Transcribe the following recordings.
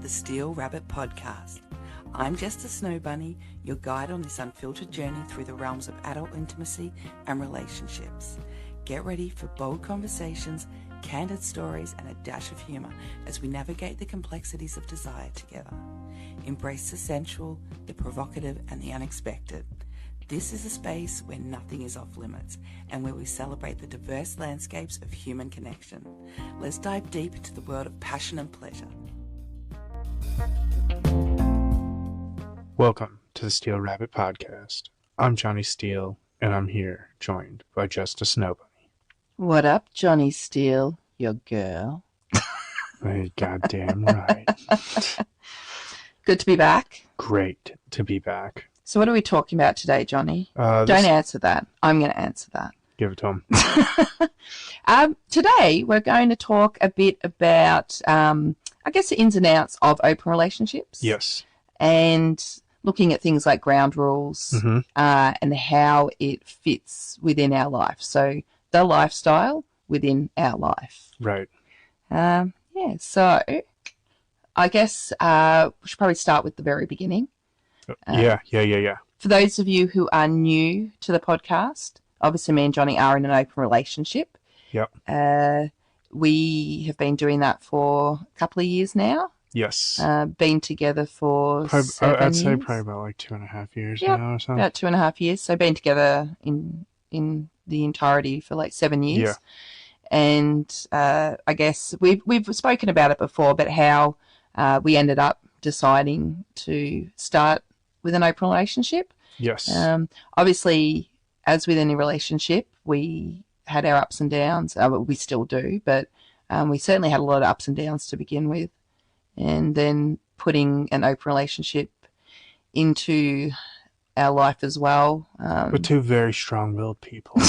the Steele Rabbit Podcast. I'm just a snow bunny, your guide on this unfiltered journey through the realms of adult intimacy and relationships. Get ready for bold conversations, candid stories, and a dash of humour as we navigate the complexities of desire together. Embrace the sensual, the provocative, and the unexpected. This is a space where nothing is off limits and where we celebrate the diverse landscapes of human connection. Let's dive deep into the world of passion and pleasure. Welcome to the Steele Rabbit Podcast. I'm Johnny Steele, and I'm here joined by Just a Snow Bunny. What up, Johnny Steele, your girl? Hey, goddamn right. Good to be back. Great to be back. So what are we talking about today, Johnny? Don't answer that. I'm going to answer that. Give it to him. Today, we're going to talk a bit about, the ins and outs of open relationships. Yes. And looking at things like ground rules and how it fits within our life. So the lifestyle within our life. Right. So I guess we should probably start with the very beginning. Yeah. For those of you who are new to the podcast, obviously me and Johnny are in an open relationship. Yep. We have been doing that for a couple of years now. Yes. Been together for 7 years. I'd say probably about like 2.5 years now or something. About 2.5 years. So been together in the entirety for like 7 years. Yeah. And I guess we've spoken about it before, but how we ended up deciding to start with an open relationship. Yes. Obviously, as with any relationship, we had our ups and downs. We still do, but we certainly had a lot of ups and downs to begin with. And then putting an open relationship into our life as well. With two very strong-willed people.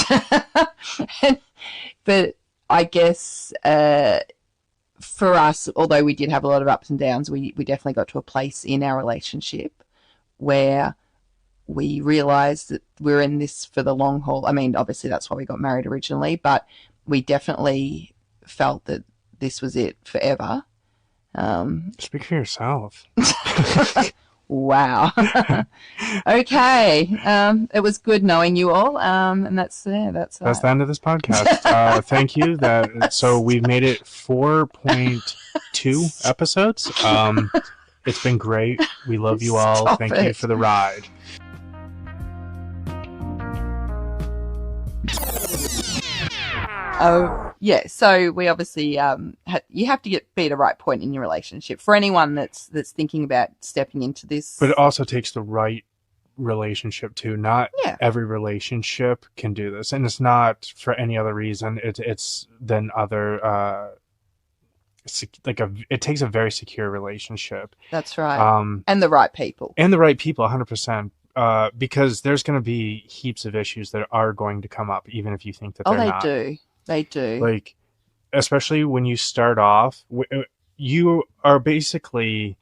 But I guess for us, although we did have a lot of ups and downs, we definitely got to a place in our relationship where we realised that we're in this for the long haul. I mean, obviously that's why we got married originally, but we definitely felt that this was it forever. Speak for yourself. Wow. Okay. It was good knowing you all. And that's the end of this podcast. Thank you. So we've made it 4.2 episodes. It's been great. We love you all. Thank you for the ride. Yeah, so we obviously you have to be at a right point in your relationship. For anyone that's thinking about stepping into this, but it also takes the right relationship too. Not every relationship can do this, and it's not for any other reason. It's than other. It takes a very secure relationship. That's right. And the right people. 100%. Because there's going to be heaps of issues that are going to come up, even if you think that they're not. They do. Like, especially when you start off, you are basically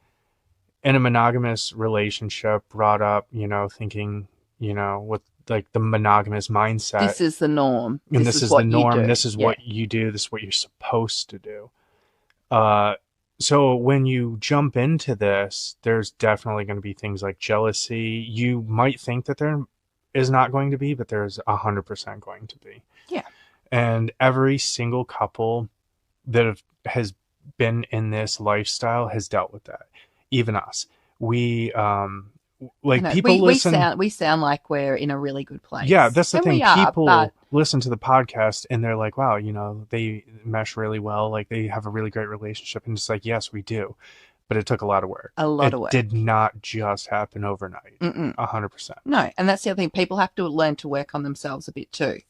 in a monogamous relationship, brought up, thinking, with like the monogamous mindset. This is the norm. And this is the norm. This is what you do. This is what you're supposed to do. So when you jump into this, there's definitely going to be things like jealousy. You might think that there is not going to be, but there's 100% going to be. Yeah. And every single couple that has been in this lifestyle has dealt with that. Even us. We, people listen. We sound like we're in a really good place. Yeah, that's the thing. People listen to the podcast and they're like, wow, they mesh really well. Like they have a really great relationship. And it's like, yes, we do. But it took a lot of work. It did not just happen overnight. 100%. No. And that's the other thing. People have to learn to work on themselves a bit too.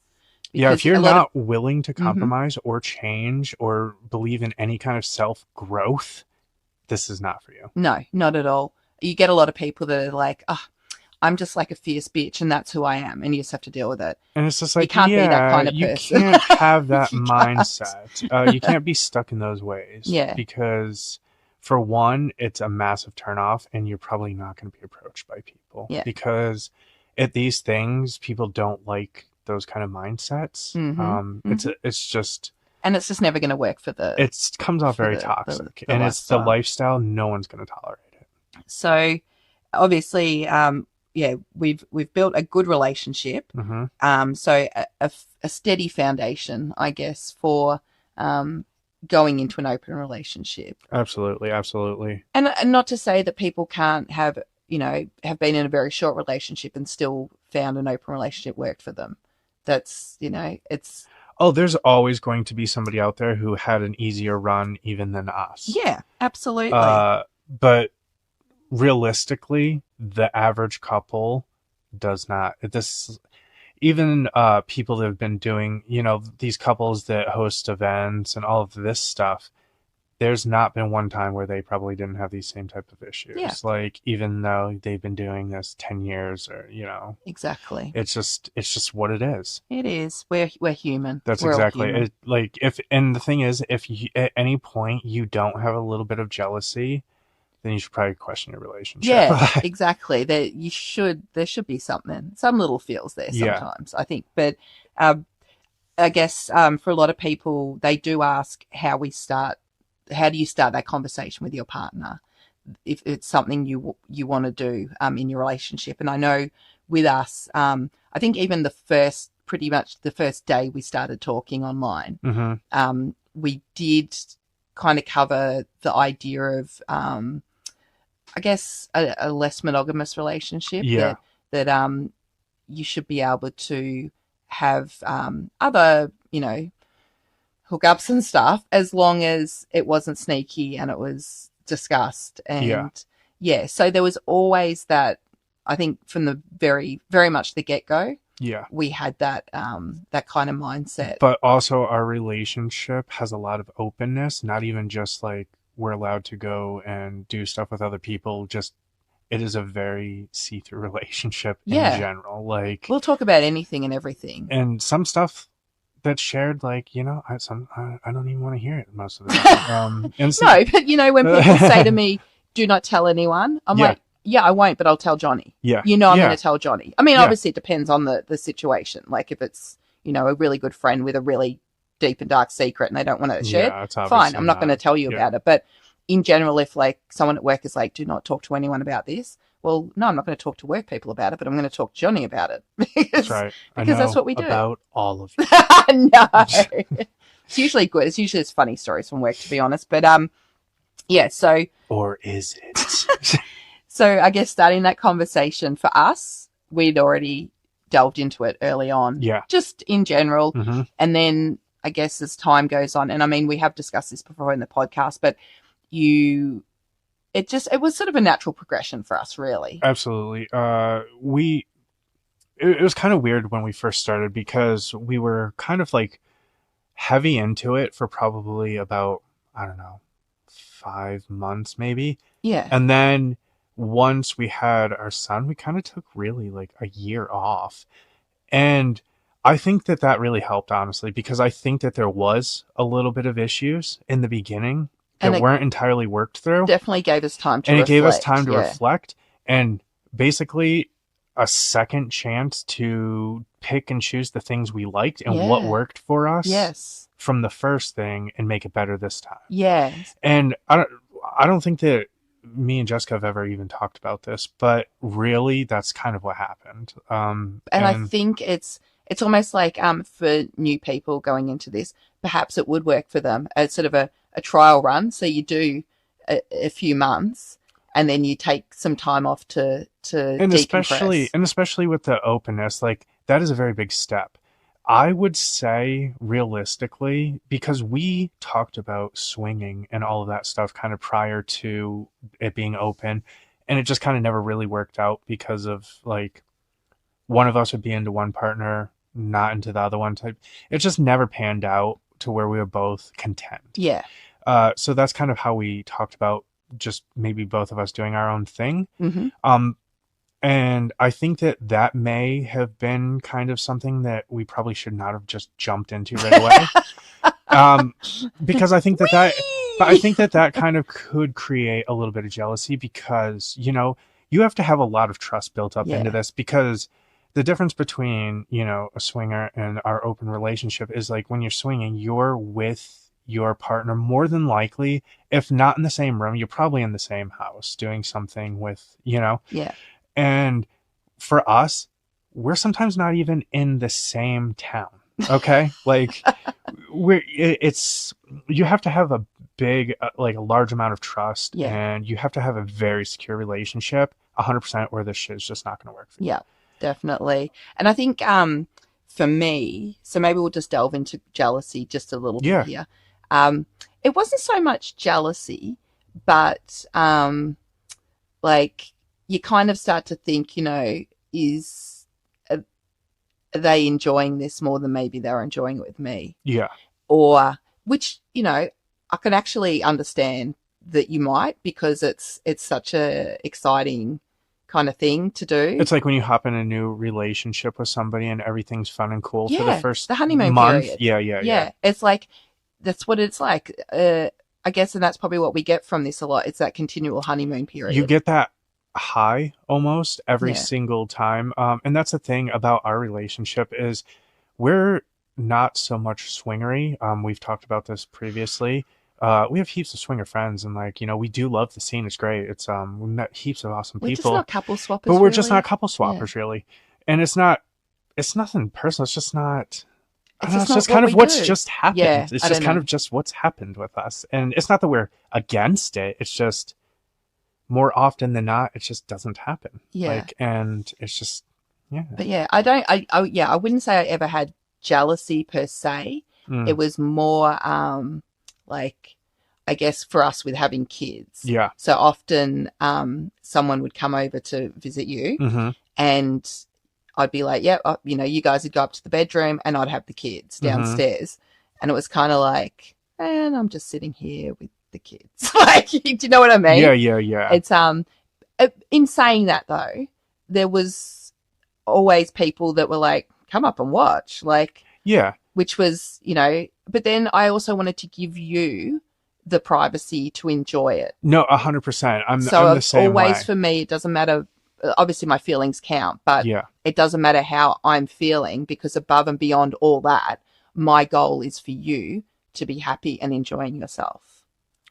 Yeah, if you're not willing to compromise or change or believe in any kind of self-growth, this is not for you. No, not at all. You get a lot of people that are like, I'm just like a fierce bitch and that's who I am. And you just have to deal with it. And it's just like, you can't be that kind of person. You can't have that mindset. You can't be stuck in those ways. Yeah. Because for one, it's a massive turnoff and you're probably not going to be approached by people. Yeah. Because at these things, people don't like those kind of mindsets. It's just And it's just never going to work for the... It comes off very toxic. And it's the lifestyle. No one's going to tolerate it. So, obviously, we've built a good relationship. Mm-hmm. So a steady foundation, I guess, for going into an open relationship. Absolutely. And not to say that people can't have been in a very short relationship and still found an open relationship worked for them. That's, it's... Oh, there's always going to be somebody out there who had an easier run even than us. Yeah, absolutely. But realistically, the average couple does not. Even people that have been doing, these couples that host events and all of this stuff, there's not been one time where they probably didn't have these same type of issues. Yeah. Like, even though they've been doing this 10 years or, Exactly. It's just what it is. It is. We're human. That's We're exactly it. And the thing is, if you, at any point you don't have a little bit of jealousy, then you should probably question your relationship. Yeah, exactly. There should be something, some little feels there sometimes, I think. But I guess for a lot of people, they do ask how do you start that conversation with your partner if it's something you want to do in your relationship. And I know with us, I think even pretty much the first day we started talking online, mm-hmm. We did kind of cover the idea of, I guess, a less monogamous relationship. Yeah. That you should be able to have other, hookups and stuff, as long as it wasn't sneaky and it was discussed. And so there was always that, I think from the very, very much the get-go, we had that that kind of mindset. But also our relationship has a lot of openness, not even just like we're allowed to go and do stuff with other people, just it is a very see-through relationship in general. Like, we'll talk about anything and everything. And some stuff that's shared, like, I don't even want to hear it most of the time. No, but when people say to me, do not tell anyone, I'm like, yeah, I won't, but I'll tell Johnny. Yeah. I'm going to tell Johnny. I mean, obviously it depends on the situation. Like if it's, a really good friend with a really deep and dark secret and they don't want to share it, fine. I'm not going to tell you about it. But in general, if like someone at work is like, do not talk to anyone about this. Well, no, I'm not going to talk to work people about it, but I'm going to talk to Johnny about it. That's right. Because that's what we do. About all of you. No. It's usually good. It's usually just funny stories from work, to be honest. But so. Or is it? So I guess starting that conversation for us, we'd already delved into it early on. Yeah. Just in general. Mm-hmm. And then I guess as time goes on, and I mean, we have discussed this before in the podcast, but it was sort of a natural progression for us, really. Absolutely. It was kind of weird when we first started because we were kind of like heavy into it for probably about, I don't know, 5 months maybe. Yeah. And then once we had our son, we kind of took really like a year off. And I think that really helped, honestly, because I think that there was a little bit of issues in the beginning that weren't entirely worked through. Definitely gave us time to reflect. And it gave us time to reflect and basically a second chance to pick and choose the things we liked and what worked for us from the first thing and make it better this time. Yes. And I don't think that me and Jessica have ever even talked about this, but really that's kind of what happened. And I think it's almost like for new people going into this, perhaps it would work for them as sort of a trial run. So you do a few months and then you take some time off to decompress. Especially with the openness, like that is a very big step. I would say realistically, because we talked about swinging and all of that stuff kind of prior to it being open, and it just kind of never really worked out because of like one of us would be into one partner, not into the other one type. It just never panned out to where we were both content. Yeah. So that's kind of how we talked about just maybe both of us doing our own thing. Mm-hmm. And I think that may have been kind of something that we probably should not have just jumped into right away. Because I think that kind of could create a little bit of jealousy because, you have to have a lot of trust built up into this because the difference between, you know, a swinger and our open relationship is like when you're swinging, you're with your partner more than likely, if not in the same room, you're probably in the same house doing something with, you know. Yeah. And for us, we're sometimes not even in the same town. Okay. Like you have to have a big, like a large amount of trust, and you have to have a very secure relationship 100%, or this shit is just not going to work for you. Yeah, definitely. And I think, for me, so maybe we'll just delve into jealousy just a little bit here. It wasn't so much jealousy, but, like you kind of start to think, you know, are they enjoying this more than maybe they're enjoying it with me? Yeah. Or, which, you know, I can actually understand that you might, because it's such a exciting kind of thing to do. It's like when you hop in a new relationship with somebody and everything's fun and cool for the first the honeymoon month. period. Yeah. It's like, that's what it's like. I guess, and that's probably what we get from this a lot. It's that continual honeymoon period. You get that high almost every single time. And that's the thing about our relationship is we're not so much swingery. We've talked about this previously. We have heaps of swinger friends, and like, you know, we do love the scene. It's great. It's we met heaps of awesome people. We're just not couple swappers, but we're just not couple swappers really. And it's nothing personal. It's just not. It's just kind of what's just happened. Yeah, it's just kind of just what's happened with us. And it's not that we're against it. It's just more often than not, it just doesn't happen. Yeah. Like, and it's just, yeah. But yeah, I wouldn't say I ever had jealousy per se. It was more, like, I guess for us with having kids. Yeah. So often, someone would come over to visit you, and I'd be like, yeah, you know, you guys would go up to the bedroom and I'd have the kids downstairs. And it was kind of like, and I'm just sitting here with the kids. Like, do you know what I mean? Yeah. It's, in saying that though, there was always people that were like, come up and watch. Like, yeah, which was, you know, but then I also wanted to give you the privacy to enjoy it. No, 100%. I'm the same always way. For me, it doesn't matter. Obviously my feelings count, but it doesn't matter how I'm feeling, because above and beyond all that, my goal is for you to be happy and enjoying yourself.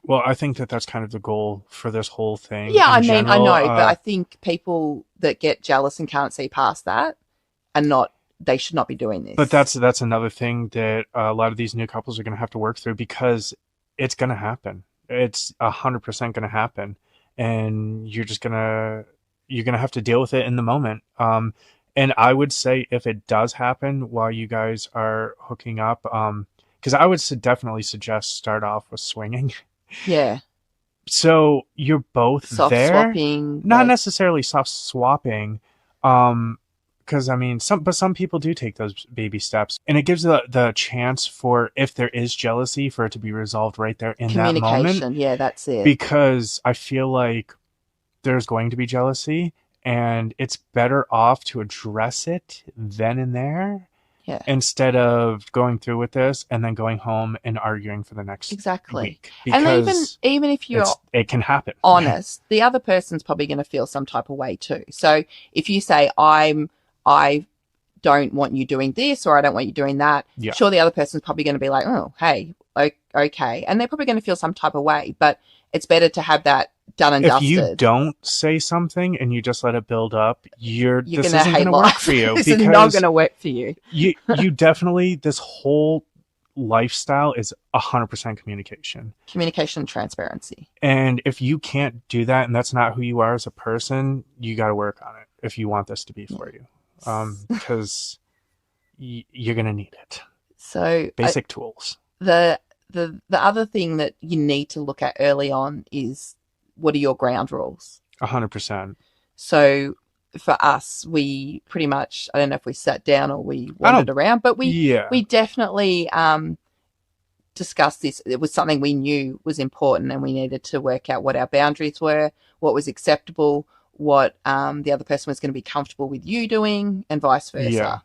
Well, I think that that's kind of the goal for this whole thing. Yeah, I mean, I know, but I think people that get jealous and can't see past that they should not be doing this. But that's another thing that a lot of these new couples are going to have to work through, because it's going to happen. It's 100% going to happen. And you're going to have to deal with it in the moment. And I would say if it does happen while you guys are hooking up, because I would definitely suggest start off with swinging. Yeah. So you're both soft there. Swapping, not necessarily soft swapping. Because I mean, some people do take those baby steps, and it gives the chance for, if there is jealousy, for it to be resolved right there in that moment. Communication, yeah, that's it. Because I feel like there's going to be jealousy, and it's better off to address it then and there, instead of going through with this and then going home and arguing for the next week. And even if it can happen. Honest, the other person's probably going to feel some type of way too. So if you say, I don't want you doing this, or I don't want you doing that, sure, the other person's probably going to be like, oh, hey, okay. And they're probably going to feel some type of way, but it's better to have that done and dusted. If you don't say something and you just let it build up, this isn't going to work for you. This is not going to work for you. You definitely, this whole lifestyle is 100% communication. Communication and transparency. And if you can't do that, and that's not who you are as a person, you got to work on it if you want this to be for you. Because you're going to need it. So basic tools. The other thing that you need to look at early on is, what are your ground rules? 100%. So for us, we pretty much, I don't know if we sat down or we wandered around, but we definitely discussed this. It was something we knew was important, and we needed to work out what our boundaries were, what was acceptable, what the other person was going to be comfortable with you doing, and vice versa.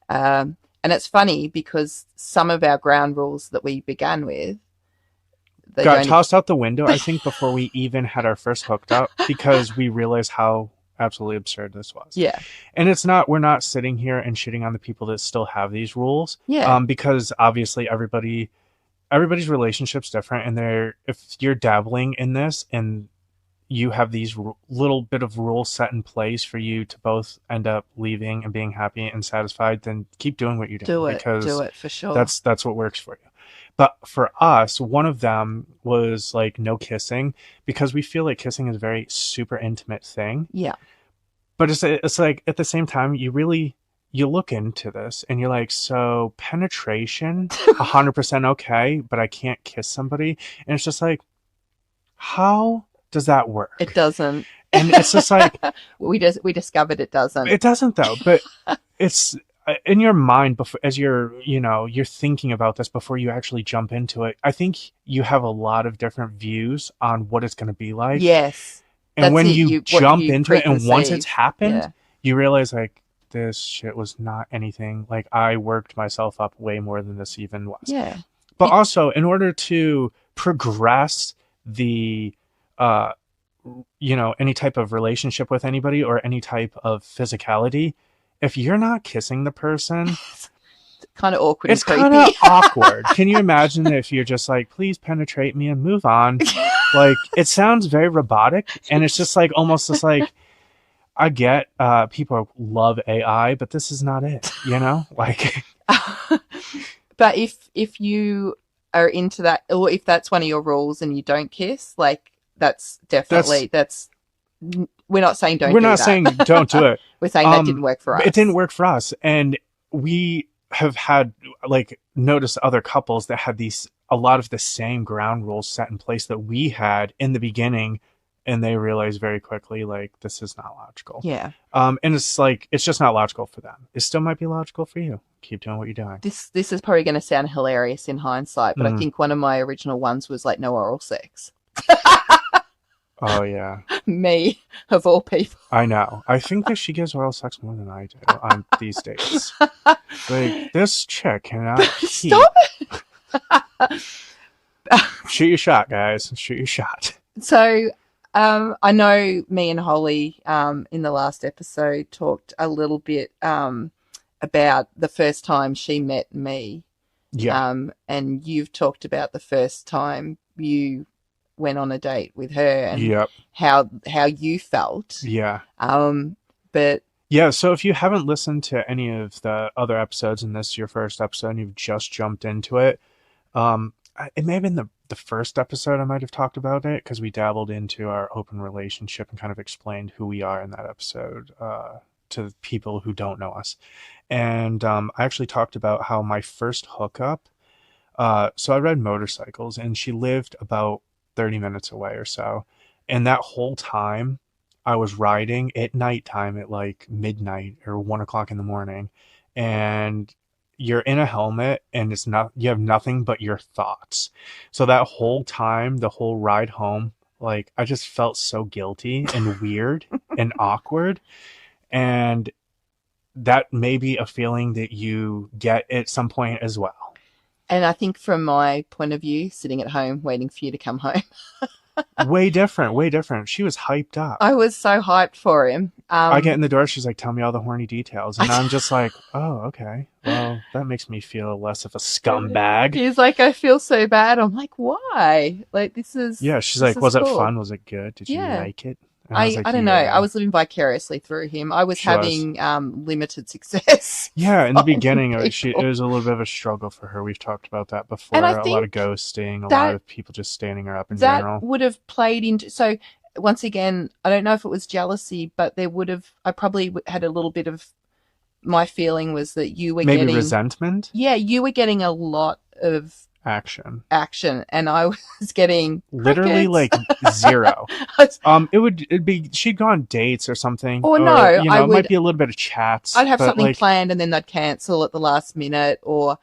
And it's funny because some of our ground rules that we began with got tossed out the window, I think, before we even had our first hooked up, because we realized how absolutely absurd this was. Yeah. And we're not sitting here and shitting on the people that still have these rules. Yeah. Because obviously everybody's relationship's different, and if you're dabbling in this and you have these little bit of rules set in place for you to both end up leaving and being happy and satisfied, then keep doing what you're doing. Do it for sure. That's what works for you. But for us, one of them was like no kissing, because we feel like kissing is a very super intimate thing. Yeah. But it's like at the same time, you look into this and you're like, so penetration, 100% okay, but I can't kiss somebody. And it's just like, how does that work? It doesn't. And it's just like we discovered it doesn't. It doesn't though, but it's in your mind before, as you're thinking about this before you actually jump into it. I think you have a lot of different views on what it's going to be like. Yes. And when you jump into it, and once it's happened, you realize like this shit was not anything. Like I worked myself up way more than this even was. Yeah. But also, in order to progress the any type of relationship with anybody or any type of physicality, if you're not kissing the person, it's kind of awkward. It's kind of awkward. Can you imagine if you're just like, please penetrate me and move on? Like, it sounds very robotic, and it's just like almost just like, I get people love AI, but this is not it, like. But if you are into that, or if that's one of your rules and you don't kiss, like that's definitely we're not saying don't. We're not saying don't do it. We're saying that didn't work for us. It didn't work for us, and we have had noticed other couples that had a lot of the same ground rules set in place that we had in the beginning, and they realized very quickly like this is not logical. Yeah. And it's like it's just not logical for them. It still might be logical for you. Keep doing what you're doing. This is probably going to sound hilarious in hindsight, but I think one of my original ones was like no oral sex. Oh yeah. Me of all people. I know. I think that she gives oral sex more than I do on these dates. Like this chick cannot keep. Stop it. Shoot your shot, guys. Shoot your shot. So I know me and Holly in the last episode talked a little bit about the first time she met me. Yeah. And you've talked about the first time you went on a date with her and how you felt. Yeah. But yeah, so if you haven't listened to any of the other episodes and this is your first episode and you've just jumped into it, it may have been the first episode I might have talked about it, because we dabbled into our open relationship and kind of explained who we are in that episode to people who don't know us. And I actually talked about how my first hookup, so I ride motorcycles, and she lived about 30 minutes away or so. And that whole time I was riding at nighttime at like midnight or 1 o'clock in the morning, and you're in a helmet and you have nothing but your thoughts. So that whole time, the whole ride home, like I just felt so guilty and weird and awkward. And that may be a feeling that you get at some point as well. And I think from my point of view, sitting at home waiting for you to come home. Way different. She was hyped up. I was so hyped for him. I get in the door, she's like, tell me all the horny details. And I'm just like, oh, okay. Well, that makes me feel less of a scumbag. He's like, I feel so bad. I'm like, why? Like, this is... Yeah, she's like, was it fun? Was it good? Did you like it? I don't know. I was living vicariously through him. I was having limited success. Yeah, in the beginning, it was a little bit of a struggle for her. We've talked about that before. And a lot of ghosting, a lot of people just standing her up in general. That would have played into... So, once again, I don't know if it was jealousy, but I probably had a little bit of... My feeling was that you were maybe resentment? Yeah, you were getting a lot of... action, and I was getting literally like zero. It'd be she'd go on dates or something, or no, it might be a little bit of chats. I'd have something planned and then they'd cancel at the last minute, or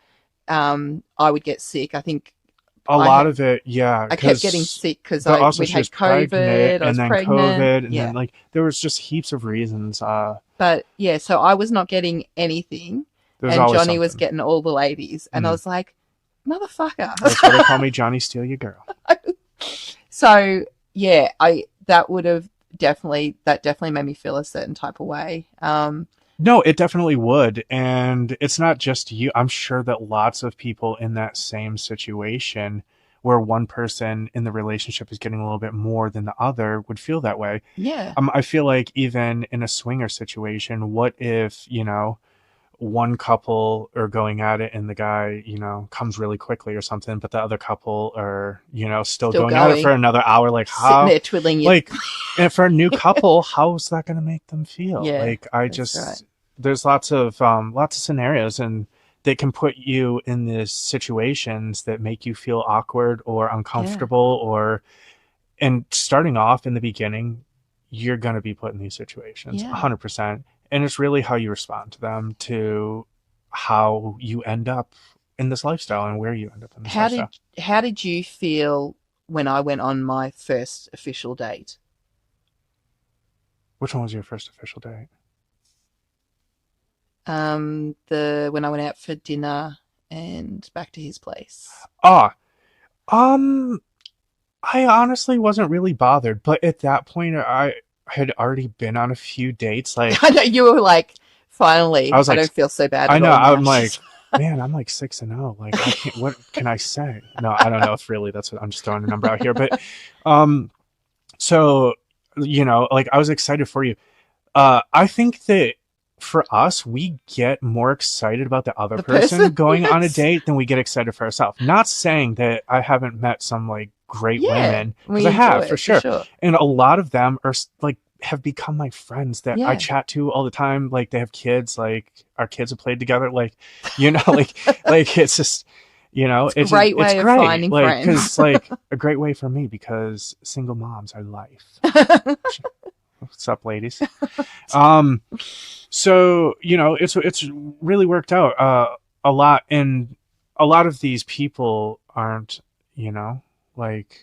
I would get sick. I think a lot of it, yeah. I kept getting sick because we had COVID, and then pregnant. COVID, and then like there was just heaps of reasons. But yeah, so I was not getting anything, and Johnny was getting all the ladies, and I was like, motherfucker. That's why they call me Johnny Steele, your girl. So yeah, that would have that definitely made me feel a certain type of way. No, it definitely would. And it's not just you. I'm sure that lots of people in that same situation where one person in the relationship is getting a little bit more than the other would feel that way. Yeah. I feel like even in a swinger situation, what if, one couple are going at it and the guy, comes really quickly or something, but the other couple are, still going at it for another hour. Like, how? Sitting there twiddling your... Like, and for a new couple, how's that going to make them feel? Yeah, like, right. There's lots of scenarios, and they can put you in these situations that make you feel awkward or uncomfortable and starting off in the beginning, you're going to be put in these situations 100%. And it's really how you respond to them, to how you end up in this lifestyle and where you end up in this lifestyle. How did you feel when I went on my first official date? Which one was your first official date? When I went out for dinner and back to his place. I honestly wasn't really bothered, but at that point I had already been on a few dates. Like, I know you were like, finally, I don't feel so bad. I know. I'm like, man, I'm like 6-0. Like, I can't. What can I say? No, I don't know if really that's what I'm just throwing a number out here. But, so like I was excited for you. I think that for us, we get more excited about the other person going on a date than we get excited for ourselves. Not saying that I haven't met some like great women, because I have for sure. And a lot of them are like have become my friends that I chat to all the time. Like, they have kids, like our kids have played together, like, like it's just, it's a great way of finding friends. Because like a great way for me, because single moms are life. What's up, ladies? So it's really worked out a lot, and a lot of these people aren't, like,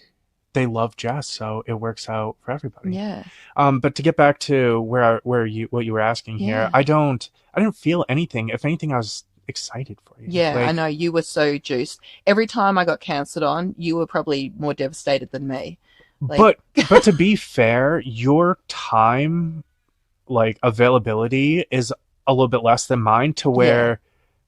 they love Jess, so it works out for everybody. Yeah. But to get back to what you were asking here, I didn't feel anything. If anything, I was excited for you. Yeah, like, I know you were so juiced. Every time I got cancelled on, you were probably more devastated than me. Like... But to be fair, your time, like, availability is a little bit less than mine, to where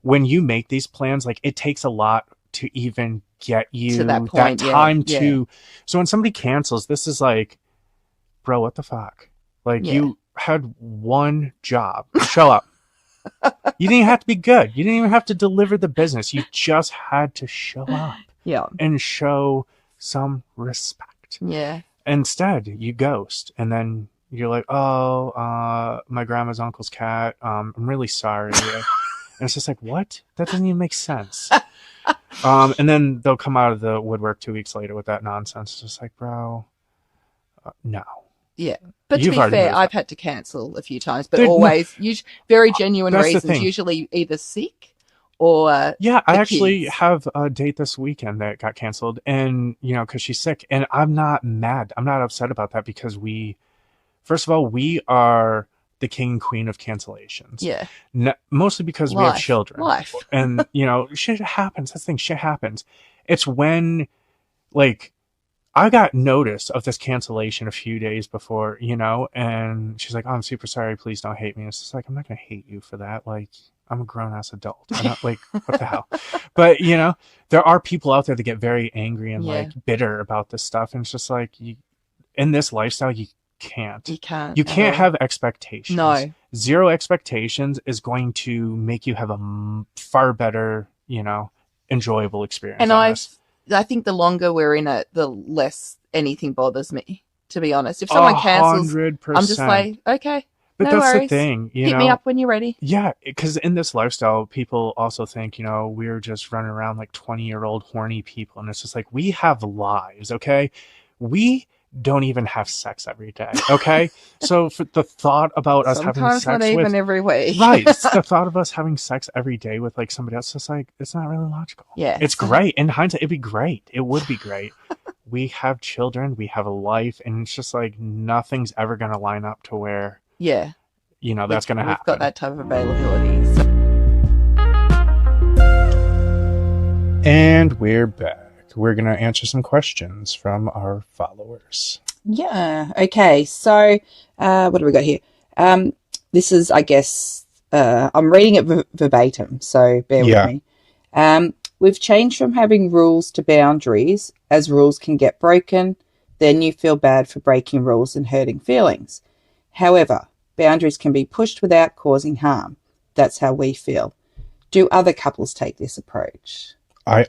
when you make these plans, like, it takes a lot to even get you to that time to. So when somebody cancels, this is like, bro, what the fuck? Like, you had one job, show up. You didn't even have to be good. You didn't even have to deliver the business. You just had to show up and show some respect. Yeah. Instead, you ghost, and then you're like, oh, my grandma's uncle's cat. I'm really sorry. And it's just like, what? That doesn't even make sense. And then they'll come out of the woodwork 2 weeks later with that nonsense. It's just like, bro, no. Yeah. But to be fair, I've had to cancel a few times, but very genuine reasons, usually either sick or... Yeah, I actually have a date this weekend that got canceled, and, because she's sick, and I'm not mad. I'm not upset about that, because first of all, we are the king and queen of cancellations. Yeah. Mostly because we have children. Life. And, shit happens. That's the thing. Shit happens. It's when, like, I got notice of this cancellation a few days before, and she's like, oh, I'm super sorry. Please don't hate me. And it's just like, I'm not going to hate you for that. Like, I'm a grown-ass adult. I'm not, like, what the hell? But, there are people out there that get very angry and, like, bitter about this stuff. And it's just like, in this lifestyle, you can't. You can't have expectations. No. Zero expectations is going to make you have a far better, enjoyable experience. And I think the longer we're in it, the less anything bothers me, to be honest. If someone cancels, 100%. I'm just like, okay, but no that's worries. The thing, hit me up when you're ready. Yeah, because in this lifestyle, people also think, we're just running around like 20-year-old horny people. And it's just like, we have lives, okay? We don't even have sex every day, okay? So for the thought about us having sex not even every week. Right, the thought of us having sex every day with like somebody else, it's like, it's not really logical. Yeah, it's great. In hindsight, it'd be great. It would be great. We have children, we have a life, and it's just like nothing's ever going to line up to where that's going to happen. We've got that type of availability. So. And we're back. We're going to answer some questions from our followers. Yeah. Okay. So, what do we got here? This is, I guess, I'm reading it verbatim, so bear with me. We've changed from having rules to boundaries, as rules can get broken. Then you feel bad for breaking rules and hurting feelings. However, boundaries can be pushed without causing harm. That's how we feel. Do other couples take this approach? I've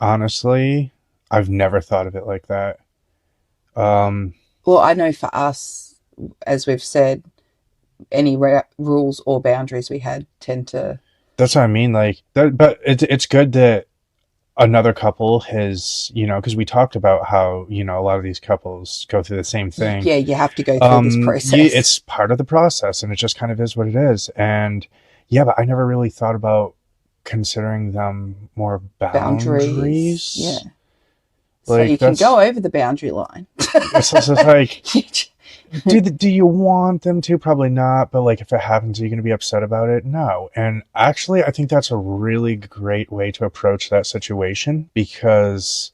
never thought of it like that. Well, I know for us, as we've said, any rules or boundaries we had tend to... That's what I mean. Like that, but it's good that another couple has, because we talked about how, a lot of these couples go through the same thing. Yeah, you have to go through this process. It's part of the process, and it just kind of is what it is. And yeah, but I never really thought about considering them more boundaries. Yeah. So you can go over the boundary line. It's like, do you want them to? Probably not. But like, if it happens, are you going to be upset about it? No. And actually, I think that's a really great way to approach that situation, because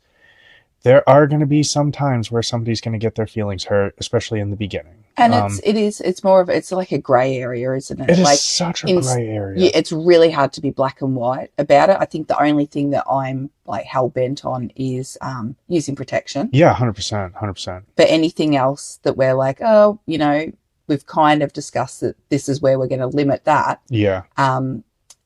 there are going to be some times where somebody's going to get their feelings hurt, especially in the beginning. And it's like a gray area, isn't it? It is such a gray area. It's really hard to be black and white about it. I think the only thing that I'm like hell bent on is using protection. Yeah, 100%. But anything else that we're like, we've kind of discussed that this is where we're going to limit that. Yeah. And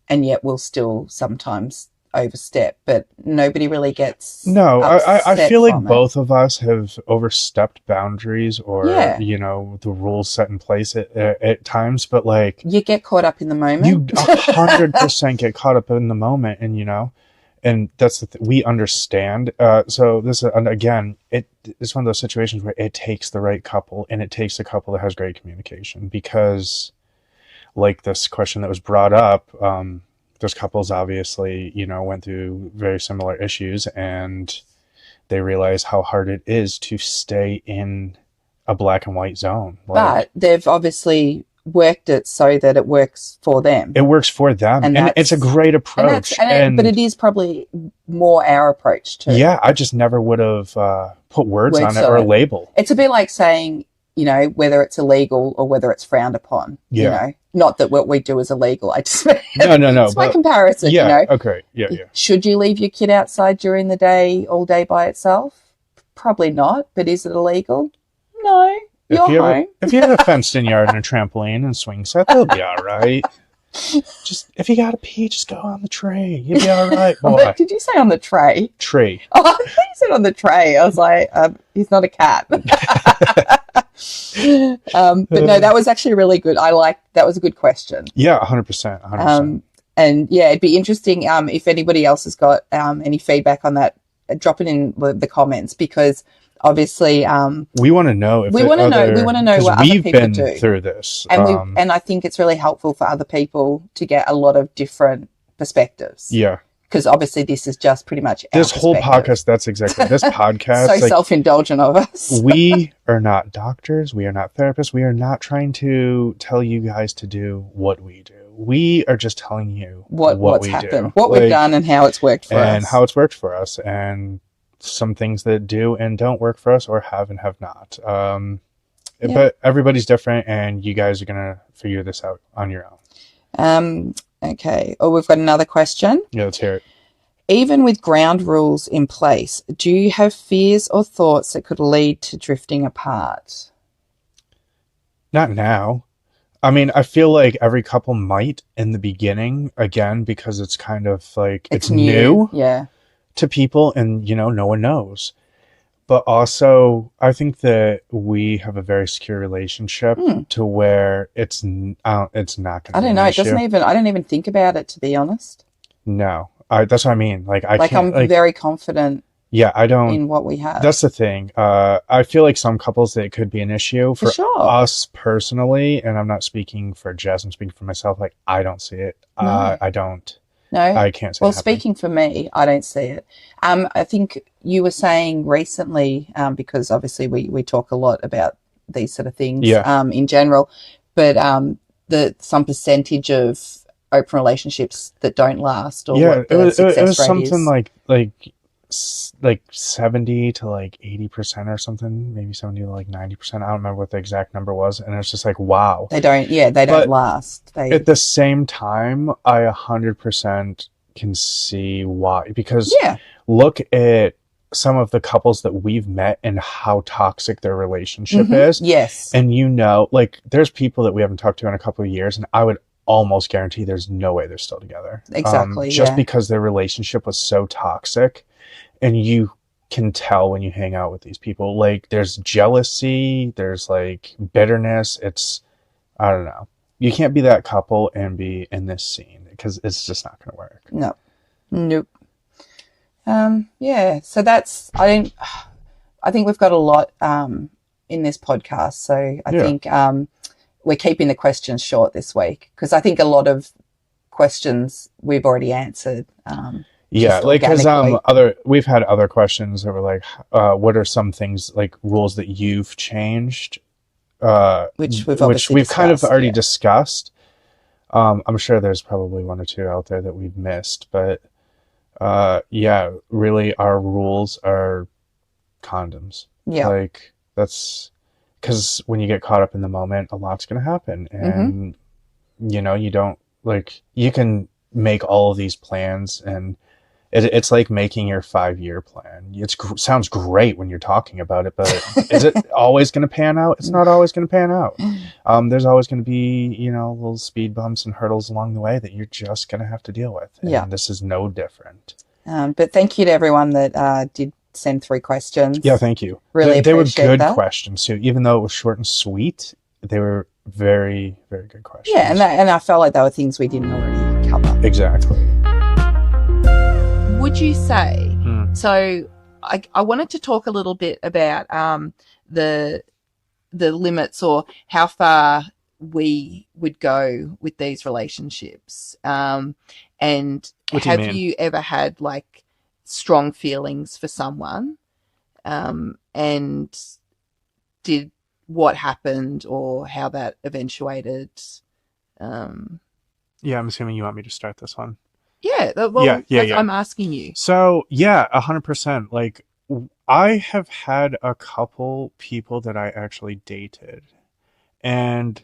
yet we'll still sometimes overstep, but nobody really gets I feel like both of us have overstepped boundaries or the rules set in place at times, but like you get caught up in the moment. You 100% get caught up in the moment, and that's we understand. So this again, it's one of those situations where it takes the right couple, and it takes a couple that has great communication, because like this question that was brought up, those couples obviously, went through very similar issues, and they realize how hard it is to stay in a black and white zone. But they've obviously worked it so that it works for them. It works for them. And it's a great approach. But it is probably more our approach too. Yeah, I just never would have put words on it or a label. It's a bit like saying, whether it's illegal or whether it's frowned upon. Yeah. Not that what we do is illegal. I just no. It's my comparison. Yeah. Okay. Yeah. Should you leave your kid outside during the day, all day by itself? Probably not. But is it illegal? No. You're home. If you have a fenced-in yard and a trampoline and swing set, they'll be all right. Just if you gotta pee, just go on the tray. You'll be all right, boy. Did you say on the tray? Tray. Oh, I thought you said on the tray. I was like, he's not a cat. But no, that was actually really good. That was a good question. Yeah, 100%. And yeah, it'd be interesting if anybody else has got any feedback on that, drop it in the comments, because obviously we want to know if we want to know what other people do. We've been through this, and I think it's really helpful for other people to get a lot of different perspectives. Yeah. Because obviously this is just pretty much this whole podcast. That's exactly this podcast. So self-indulgent of us. We are not doctors. We are not therapists. We are not trying to tell you guys to do what we do. We are just telling you what's happened, what we've done, and how it's worked for us, and how it's worked for us, and some things that do and don't work for us, or have and have not. But everybody's different, and you guys are gonna figure this out on your own. Okay. Oh, we've got another question. Yeah, let's hear it. Even with ground rules in place, do you have fears or thoughts that could lead to drifting apart? Not now. I mean, I feel like every couple might in the beginning, again, because it's kind of like it's new to people, and no one knows. But also, I think that we have a very secure relationship to where it's not going to be I don't know. It doesn't even. I don't even think about it, to be honest. No, that's what I mean. I'm very confident. Yeah, I don't. In what we have. That's the thing. I feel like some couples, it could be an issue for sure. us personally, and I'm not speaking for Jess. I'm speaking for myself. Like, I don't see it. No. I don't. No, I can't say. Well, speaking for me, I don't see it. I think you were saying recently, because obviously we talk a lot about these sort of things in general, but some percentage of open relationships that don't last, or what the success rate something is. like like 70 to like 80% or something, maybe 70 to like 90%. I don't remember what the exact number was. And it's just like, wow. They don't last. At the same time, I 100% can see why. Because look at some of the couples that we've met and how toxic their relationship is. Yes. And you know, like there's people that we haven't talked to in a couple of years, and I would almost guarantee there's no way they're still together. Exactly. Just because their relationship was so toxic. And you can tell when you hang out with these people, like there's jealousy, there's like bitterness. It's, I don't know. You can't be that couple and be in this scene because it's just not going to work. No. Nope. Yeah. So that's, I think we've got a lot in this podcast. So I think we're keeping the questions short this week because I think a lot of questions we've already answered. Yeah, like because we've had other questions that were like, what are some things like rules that you've changed? Which we've kind of already discussed. I'm sure there's probably one or two out there that we've missed, but really our rules are condoms. Yeah, like that's because when you get caught up in the moment, a lot's gonna happen, and you know you don't like you can make all of these plans and. It's like making your 5-year plan. It sounds great when you're talking about it, but is it always going to pan out? It's not always going to pan out. There's always going to be, you know, little speed bumps and hurdles along the way that you're just going to have to deal with. And this is no different. But thank you to everyone that did send 3 questions. Yeah, thank you. Really they were good questions too. Even though it was short and sweet, they were very, very good questions. Yeah, and I felt like they were things we didn't already cover. Exactly. Would you say, so I wanted to talk a little bit about the limits or how far we would go with these relationships. And have you ever had like strong feelings for someone? And did what happened or how that eventuated? Yeah, I'm assuming you want me to start this one. Yeah, I'm asking you. So, 100%. Like, I have had a couple people that I actually dated. And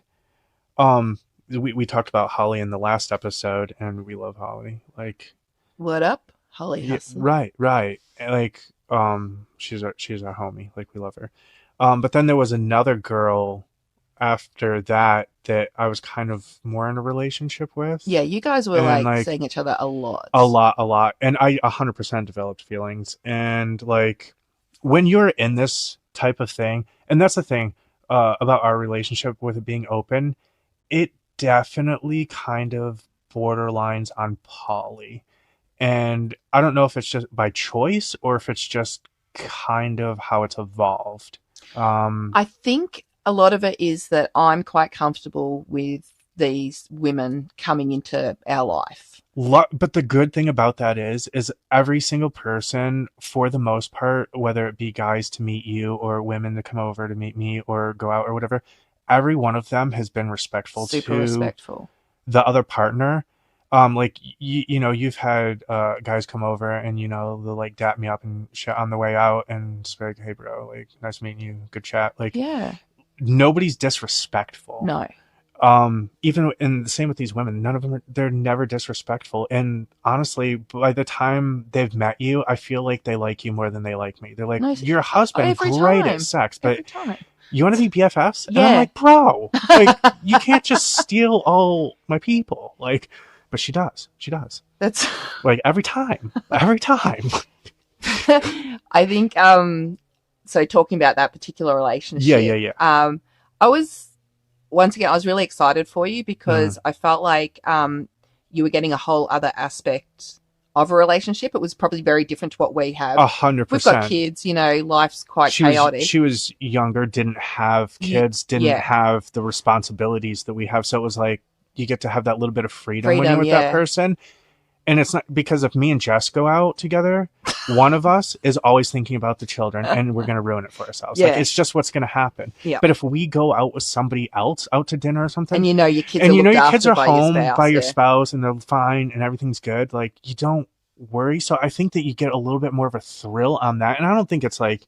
we talked about Holly in the last episode, and we love Holly. Like, what up, Holly Hustler? Right. Like, she's our homie. Like, we love her. But then there was another girl after that I was kind of more in a relationship with. Yeah, you guys were like seeing each other a lot. A lot. And I 100% developed feelings. And like when you're in this type of thing, and that's the thing about our relationship with it being open, it definitely kind of borderlines on poly. And I don't know if it's just by choice or if it's just kind of how it's evolved. I think a lot of it is that I'm quite comfortable with these women coming into our life. But the good thing about that is every single person, for the most part, whether it be guys to meet you or women to come over to meet me or go out or whatever, every one of them has been respectful to the other partner. Like, you know, you've had guys come over and, you know, they'll like dap me up and shit on the way out and just be like, hey, bro, like, nice meeting you. Good chat. Like, yeah. Nobody's disrespectful. No. Even and the same with these women, none of them they're never disrespectful. And honestly, by the time they've met you, I feel like they like you more than they like me. They're like, your husband, great at sex, but you want to be BFFs? And I'm like, bro, like you can't just steal all my people. Like, but she does. That's like every time. I think, so talking about that particular relationship. Yeah. I was really excited for you because I felt like you were getting a whole other aspect of a relationship. It was probably very different to what we have. 100%. We've got kids, you know, life's quite chaotic. She was younger, didn't have kids, didn't have the responsibilities that we have. So it was like, you get to have that little bit of freedom when you're with that person. And it's not because if me and Jess go out together, one of us is always thinking about the children and we're going to ruin it for ourselves. Like, it's just what's going to happen. Yeah. But if we go out with somebody else out to dinner or something, and you know your kids are home by your spouse and they're fine and everything's good, like you don't worry. So I think that you get a little bit more of a thrill on that. And I don't think it's like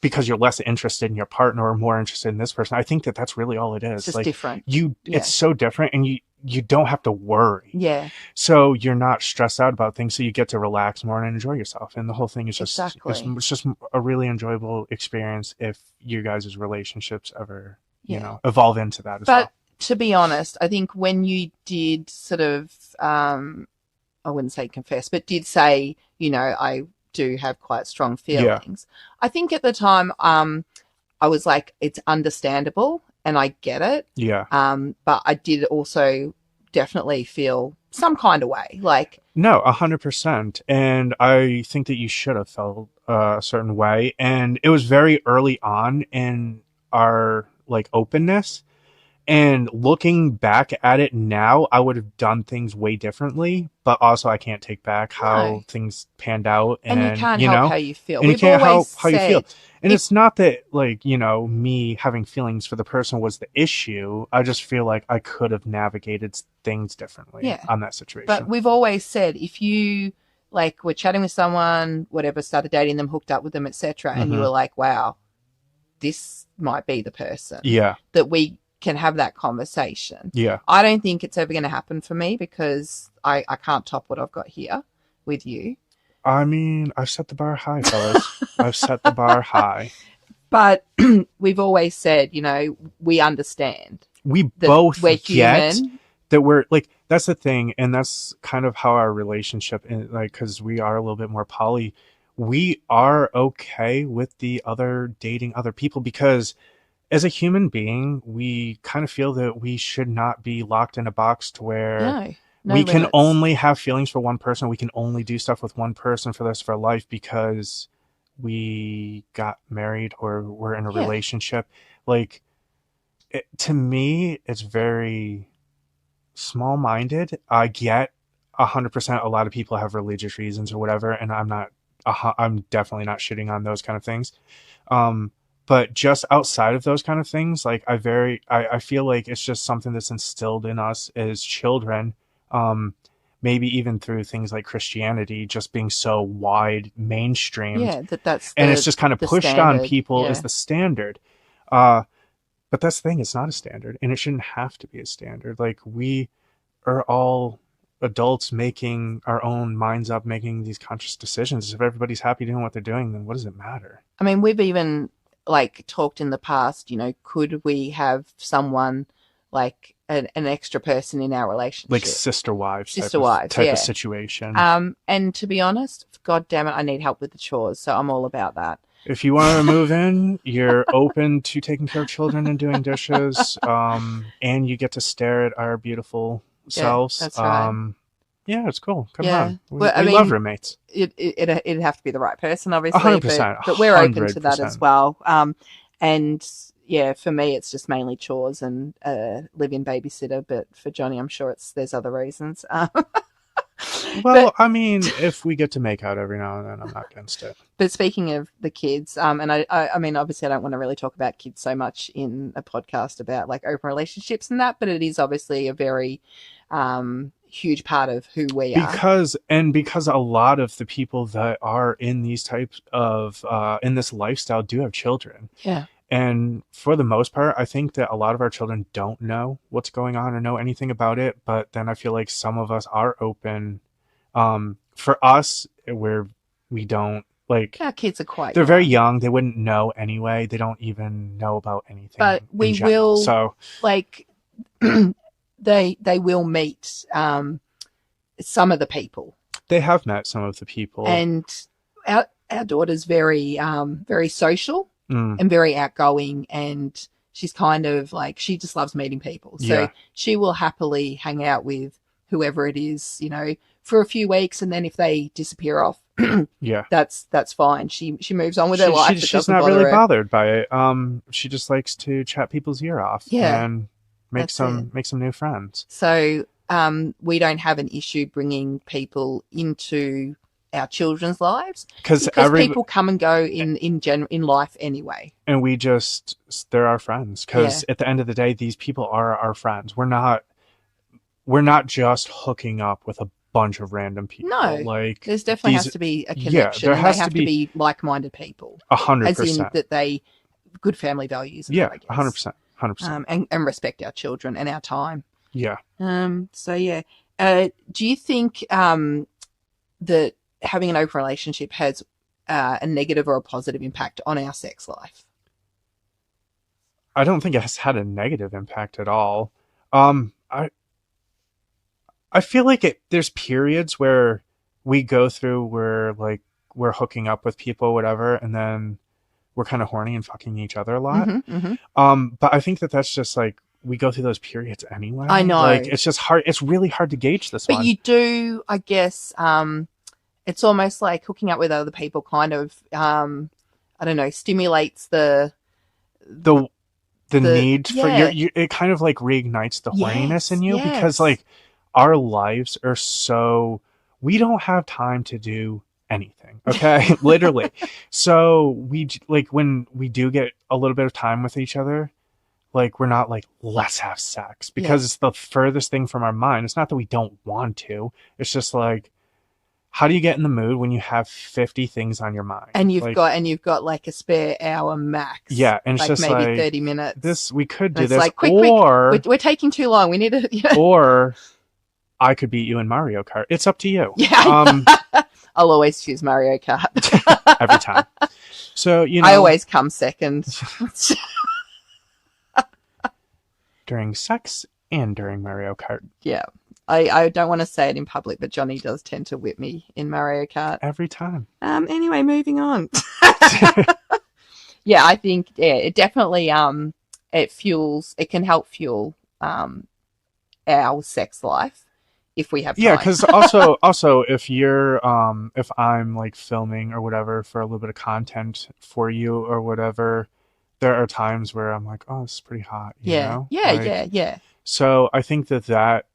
because you're less interested in your partner or more interested in this person. I think that that's really all it is. It's just like different. It's so different, and you don't have to worry. Yeah. So you're not stressed out about things. So you get to relax more and enjoy yourself. And the whole thing is just, it's just a really enjoyable experience if you guys' relationships ever, you know, evolve into that as well. But to be honest, I think when you did sort of, I wouldn't say confess, but did say, you know, I do have quite strong feelings. Yeah. I think at the time, I was like, it's understandable and I get it. Yeah. But I did also definitely feel some kind of way. Like, no, 100%. And I think that you should have felt a certain way. And it was very early on in our like openness. And looking back at it now, I would have done things way differently, but also I can't take back how things panned out. And you can't help how you feel. And you can't help how you feel. And it's not that, like, you know, me having feelings for the person was the issue. I just feel like I could have navigated things differently on that situation. But we've always said, if you, like, were chatting with someone, whatever, started dating them, hooked up with them, etc., and you were like, wow, this might be the person. Yeah. That we can have that conversation. Yeah. I don't think it's ever going to happen for me because I can't top what I've got here with you. I mean, I've set the bar high, fellas. I've set the bar high. But we've always said, you know, we understand. We both we're get human. That we're like, that's the thing. And that's kind of how our relationship, like, because we are a little bit more poly, we are okay with the other dating other people because as a human being, we kind of feel that we should not be locked in a box to where we can only have feelings for one person. We can only do stuff with one person for the rest of our life because we got married or we're in a relationship. Like, to me, it's very small-minded. I get 100% a lot of people have religious reasons or whatever, and I'm definitely not shitting on those kind of things. But just outside of those kind of things, like I feel like it's just something that's instilled in us as children, maybe even through things like Christianity, just being so wide mainstream. Yeah, and it's just kind of pushed standard, on people as the standard. But that's the thing, it's not a standard, and it shouldn't have to be a standard. Like, we are all adults making our own minds up, making these conscious decisions. If everybody's happy doing what they're doing, then what does it matter? I mean, we've even like talked in the past, you know, could we have someone like an extra person in our relationship, like sister wives type of situation. And to be honest, God damn it, I need help with the chores, so I'm all about that. If you want to move in, you're open to taking care of children and doing dishes, and you get to stare at our beautiful selves. That's right. Yeah, it's cool. Come on. We mean, love roommates. It'd have to be the right person, obviously. 100%. But we're open to that as well. And yeah, for me, it's just mainly chores and live-in babysitter. But for Johnny, I'm sure there's other reasons. Well, I mean, if we get to make out every now and then, I'm not against it. But speaking of the kids, and I mean, obviously, I don't want to really talk about kids so much in a podcast about like open relationships and that, but it is obviously a very huge part of who we are. Because a lot of the people that are in these types of in this lifestyle do have children. Yeah. And for the most part, I think that a lot of our children don't know what's going on or know anything about it. But then I feel like some of us are open. For us, we don't, like, our kids are quite they're very young. They wouldn't know anyway. They don't even know about anything. But we will, so like, they will meet some of the people. They have met some of the people. And our daughter's very very social. And very outgoing, and she's kind of like, she just loves meeting people. So she will happily hang out with whoever it is, you know, for a few weeks, and then if they disappear off, that's fine. She moves on with her life. She's not really bothered by it. She just likes to chat people's ear off and make some new friends. So we don't have an issue bringing people into our children's lives because people come and go in life anyway, and they're our friends, because at the end of the day, these people are our friends. We're not just hooking up with a bunch of random people. No, like there's definitely has to be a connection. There has they have to be like-minded people. 100%. As in that they good family values. Yeah, 100%. 100%. And respect our children and our time. Yeah. So yeah. Do you think that having an open relationship has a negative or a positive impact on our sex life? I don't think it has had a negative impact at all. I feel like there's periods where we go through where like we're hooking up with people, whatever, and then we're kind of horny and fucking each other a lot. But I think that's just like we go through those periods anyway. I know. Like it's just hard. It's really hard to gauge this one. But you do, I guess. It's almost like hooking up with other people. Kind of, I don't know, stimulates the need for it kind of like reignites the horniness in you because like our lives are so we don't have time to do anything, okay? Literally. So we like when we do get a little bit of time with each other, like we're not like let's have sex because it's the furthest thing from our mind. It's not that we don't want to. It's just like how do you get in the mood when you have 50 things on your mind? And you've got like a spare hour max. Yeah, and it's like just maybe like 30 minutes. We could do this, like, quick, we're taking too long. We need to. Or I could beat you in Mario Kart. It's up to you. Yeah, I'll always choose Mario Kart every time. So I always come second during sex and during Mario Kart. Yeah. I don't want to say it in public, but Johnny does tend to whip me in Mario Kart. Every time. Anyway, moving on. Yeah, I think it definitely it can help fuel our sex life if we have time. Yeah, because also if you're if I'm like filming or whatever for a little bit of content for you or whatever, there are times where I'm like, oh, this is pretty hot. You know? Yeah. So I think that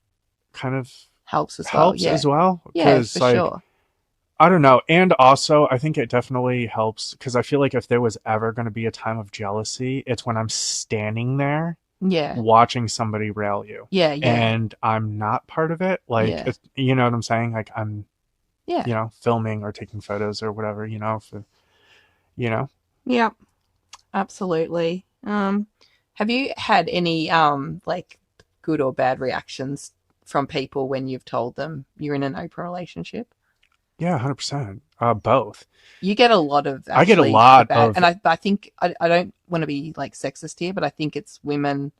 kind of helps as well. Yeah, for sure. I don't know. And also, I think it definitely helps because I feel like if there was ever going to be a time of jealousy, it's when I'm standing there watching somebody rail you. Yeah. And I'm not part of it. Like, you know what I'm saying? Like, I'm, filming or taking photos or whatever, Yeah, absolutely. Have you had any, like, good or bad reactions from people when you've told them you're in an open relationship? Yeah, 100%. Both. You get a lot of. I get a lot of, and I think I don't want to be like sexist here, but I think it's women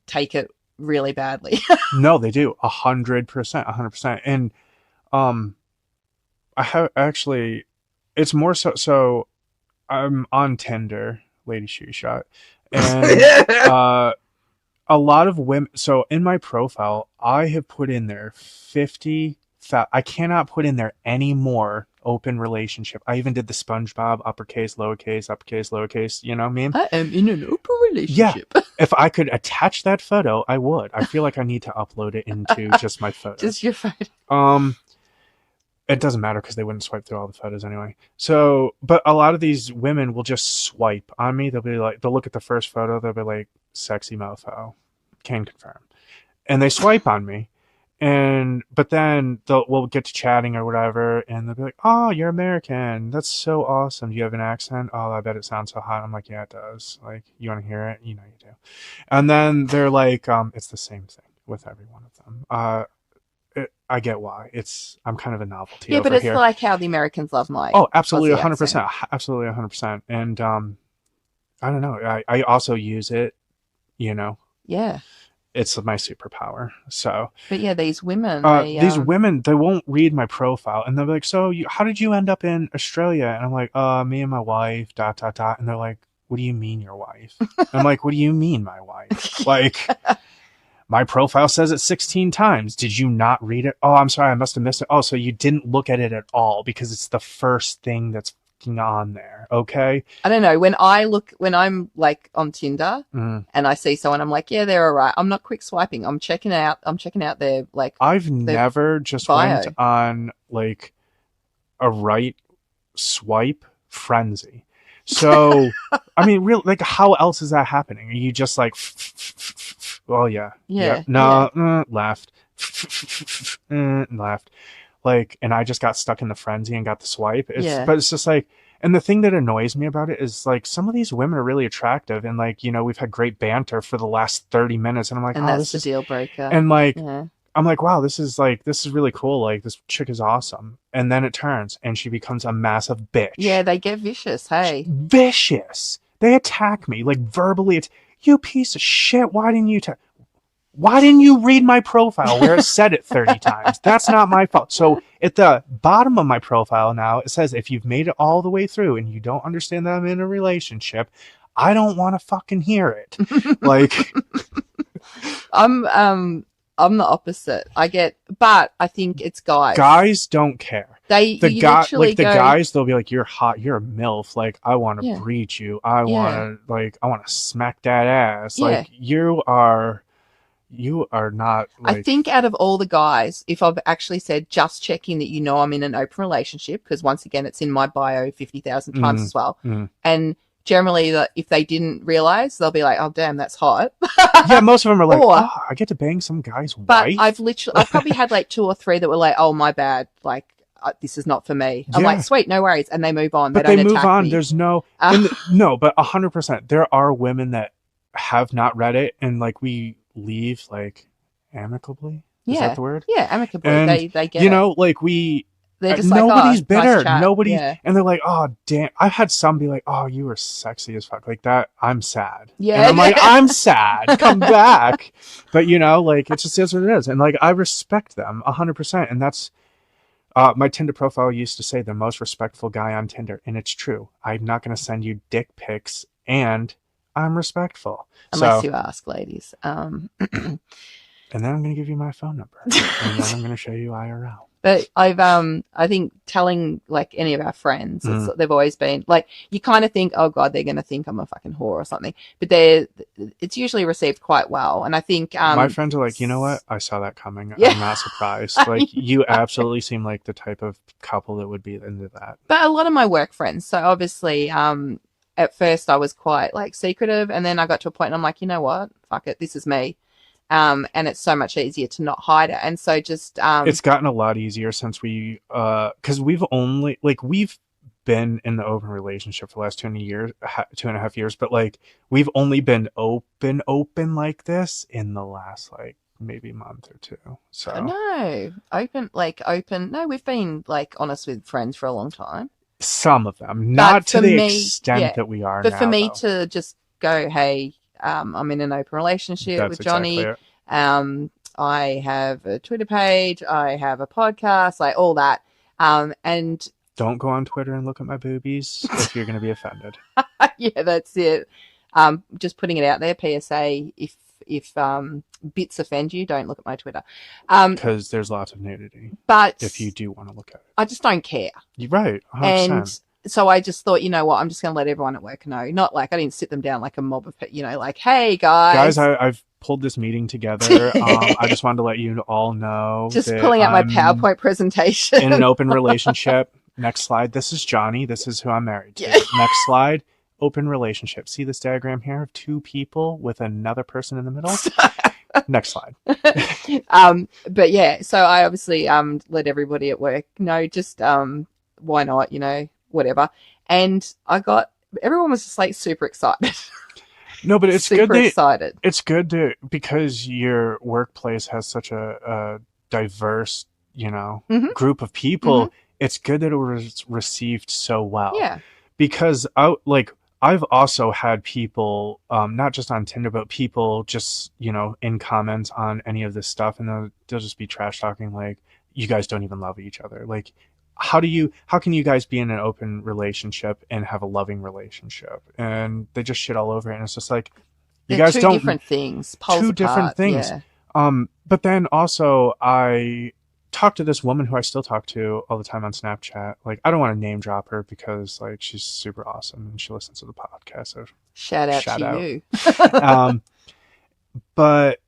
take it really badly. No, they do 100%, 100%. And I have actually, it's more so. So I'm on Tinder, Lady Shoe Shot, and a lot of women. So in my profile, I have put in there 50. I cannot put in there any more open relationship. I even did the SpongeBob uppercase, lowercase. You know what I mean? I am in an open relationship. Yeah. If I could attach that photo, I would. I feel like I need to upload it into just my photos. Just your photo. It doesn't matter because they wouldn't swipe through all the photos anyway. So, but a lot of these women will just swipe on me. They'll be like, they'll look at the first photo. They'll be like, sexy mofo, can confirm. And they swipe on me. But then we'll get to chatting or whatever, and they'll be like, "Oh, you're American. That's so awesome. Do you have an accent? Oh, I bet it sounds so hot." I'm like, "Yeah, it does. Like, you want to hear it? You know you do." And then they're like, "It's the same thing with every one of them." I get why. I'm kind of a novelty. Yeah, but it's like how the Americans love my. Oh, absolutely, 100%, absolutely 100%. And I don't know. I also use it. Yeah. It's my superpower. So, but yeah, these women, these women, they won't read my profile, and they'll be like, "So, how did you end up in Australia?" And I'm like, me and my wife, ... And they're like, "What do you mean your wife?" I'm like, "What do you mean my wife?" Like, my profile says it 16 times. Did you not read it? Oh, I'm sorry, I must have missed it. Oh, so you didn't look at it at all because it's the first thing that's on there. Okay. I don't know. When I'm like on Tinder and I see someone, I'm like, yeah, they're all right. I'm not quick swiping. I'm checking out their like. I've never just went on like a right swipe frenzy. So, I mean, real like, how else is that happening? Are you just like, well, yeah. No, left. and left. Like, and I just got stuck in the frenzy and got the swipe. But it's just like, and the thing that annoys me about it is like some of these women are really attractive, and like, you know, we've had great banter for the last 30 minutes, and I'm like, and that's the deal breaker. And like, I'm like, wow, this is really cool. Like, this chick is awesome. And then it turns and she becomes a massive bitch. Yeah, they get vicious. Hey, vicious. They attack me like verbally. It's, you piece of shit. Why didn't you read my profile where it said it 30 times? That's not my fault. So at the bottom of my profile now, it says, if you've made it all the way through and you don't understand that I'm in a relationship, I don't want to fucking hear it. Like, I'm the opposite. But I think it's guys. Guys don't care. The guys, they'll be like, "You're hot. You're a MILF. Like, I want to breed you. I want to smack that ass. Yeah. Like, you are not." Like... I think out of all the guys, if I've actually said just checking that you know I'm in an open relationship, because once again it's in my bio 50,000 times as well, and generally, if they didn't realize, they'll be like, "Oh, damn, that's hot." Yeah, most of them are like, I get to bang some guy's wife. But I've probably had like 2 or 3 that were like, "Oh, my bad. Like, this is not for me." I'm like, "Sweet, no worries," and they move on. But they move on. Me. There's no, no, but 100%. There are women that have not read it, and like we leave like amicably. Is that the word? Yeah, amicably. And, they get you know, like we. They're just nobody's like, bitter. Nice Nobody's, and they're like, "Oh, damn." I've had some be like, "Oh, you were sexy as fuck." Like that. I'm sad. Yeah. And I'm like, I'm sad. Come back. But you know, like, it just is what it is. And like, I respect them 100%. And that's, my Tinder profile used to say the most respectful guy on Tinder. And it's true. I'm not going to send you dick pics, and I'm respectful. Unless you ask, ladies. And then I'm going to give you my phone number. And then I'm going to show you IRL. But I think telling like any of our friends, they've always been like, you kind of think, oh God, they're going to think I'm a fucking whore or something. But it's usually received quite well. And I think my friends are like, you know what? I saw that coming. Yeah. I'm not surprised. Like, you absolutely seem like the type of couple that would be into that. But a lot of my work friends. So obviously, at first I was quite like secretive, and then I got to a point and I'm like, you know what? Fuck it. This is me. And it's so much easier to not hide it. And so just it's gotten a lot easier since we because we've been in the open relationship for the last 2.5 years, but like we've only been open like this in the last like maybe month or 2. So no, we've been like honest with friends for a long time. Some of them, not to the extent that we are now. But for me to just go, hey, I'm in an open relationship with Johnny. Exactly. I have a Twitter page. I have a podcast, like all that. And don't go on Twitter and look at my boobies if you're going to be offended. Yeah, that's it. Just putting it out there. PSA: if bits offend you, don't look at my Twitter. Because there's lots of nudity. But if you do want to look at it, I just don't care. You're right. 100%. And so I just thought, you know what, I'm just going to let everyone at work know. Not like I didn't sit them down like a mob of, like, hey, guys. I've pulled this meeting together. I just wanted to let you all know. Just pulling out my PowerPoint presentation. In an open relationship. Next slide. This is Johnny. This is who I'm married to. Next slide. Open relationship. See this diagram here of 2 people with another person in the middle? Next slide. But yeah, so I obviously let everybody at work know, just why not, whatever. And everyone was just like super excited. No, but it's super good. Excited. It's good because your workplace has such a diverse, group of people. Mm-hmm. It's good that it was received so well. Yeah. Because I've also had people, not just on Tinder, but people just, in comments on any of this stuff, and they'll just be trash talking like, you guys don't even love each other. Like, how can you guys be in an open relationship and have a loving relationship? And they just shit all over it. And it's just like, you guys don't. 2 different things. Two different things. Yeah. But then also I talked to this woman who I still talk to all the time on Snapchat. Like, I don't want to name drop her because like she's super awesome and she listens to the podcast. So shout out to you. But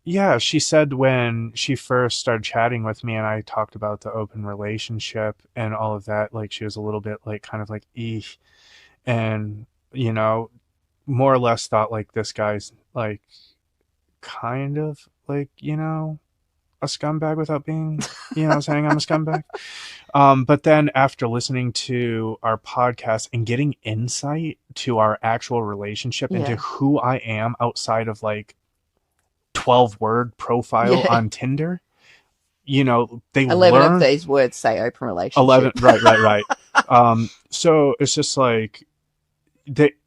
yeah, she said when she first started chatting with me and I talked about the open relationship and all of that, like she was a little bit like kind of like eesh, and more or less thought like this guy's like kind of like a scumbag without being, saying I'm a scumbag. But then after listening to our podcast and getting insight to our actual relationship into who I am outside of like 12-word profile on Tinder, they 11 learn of these words say open relationship. 11, right. So it's just like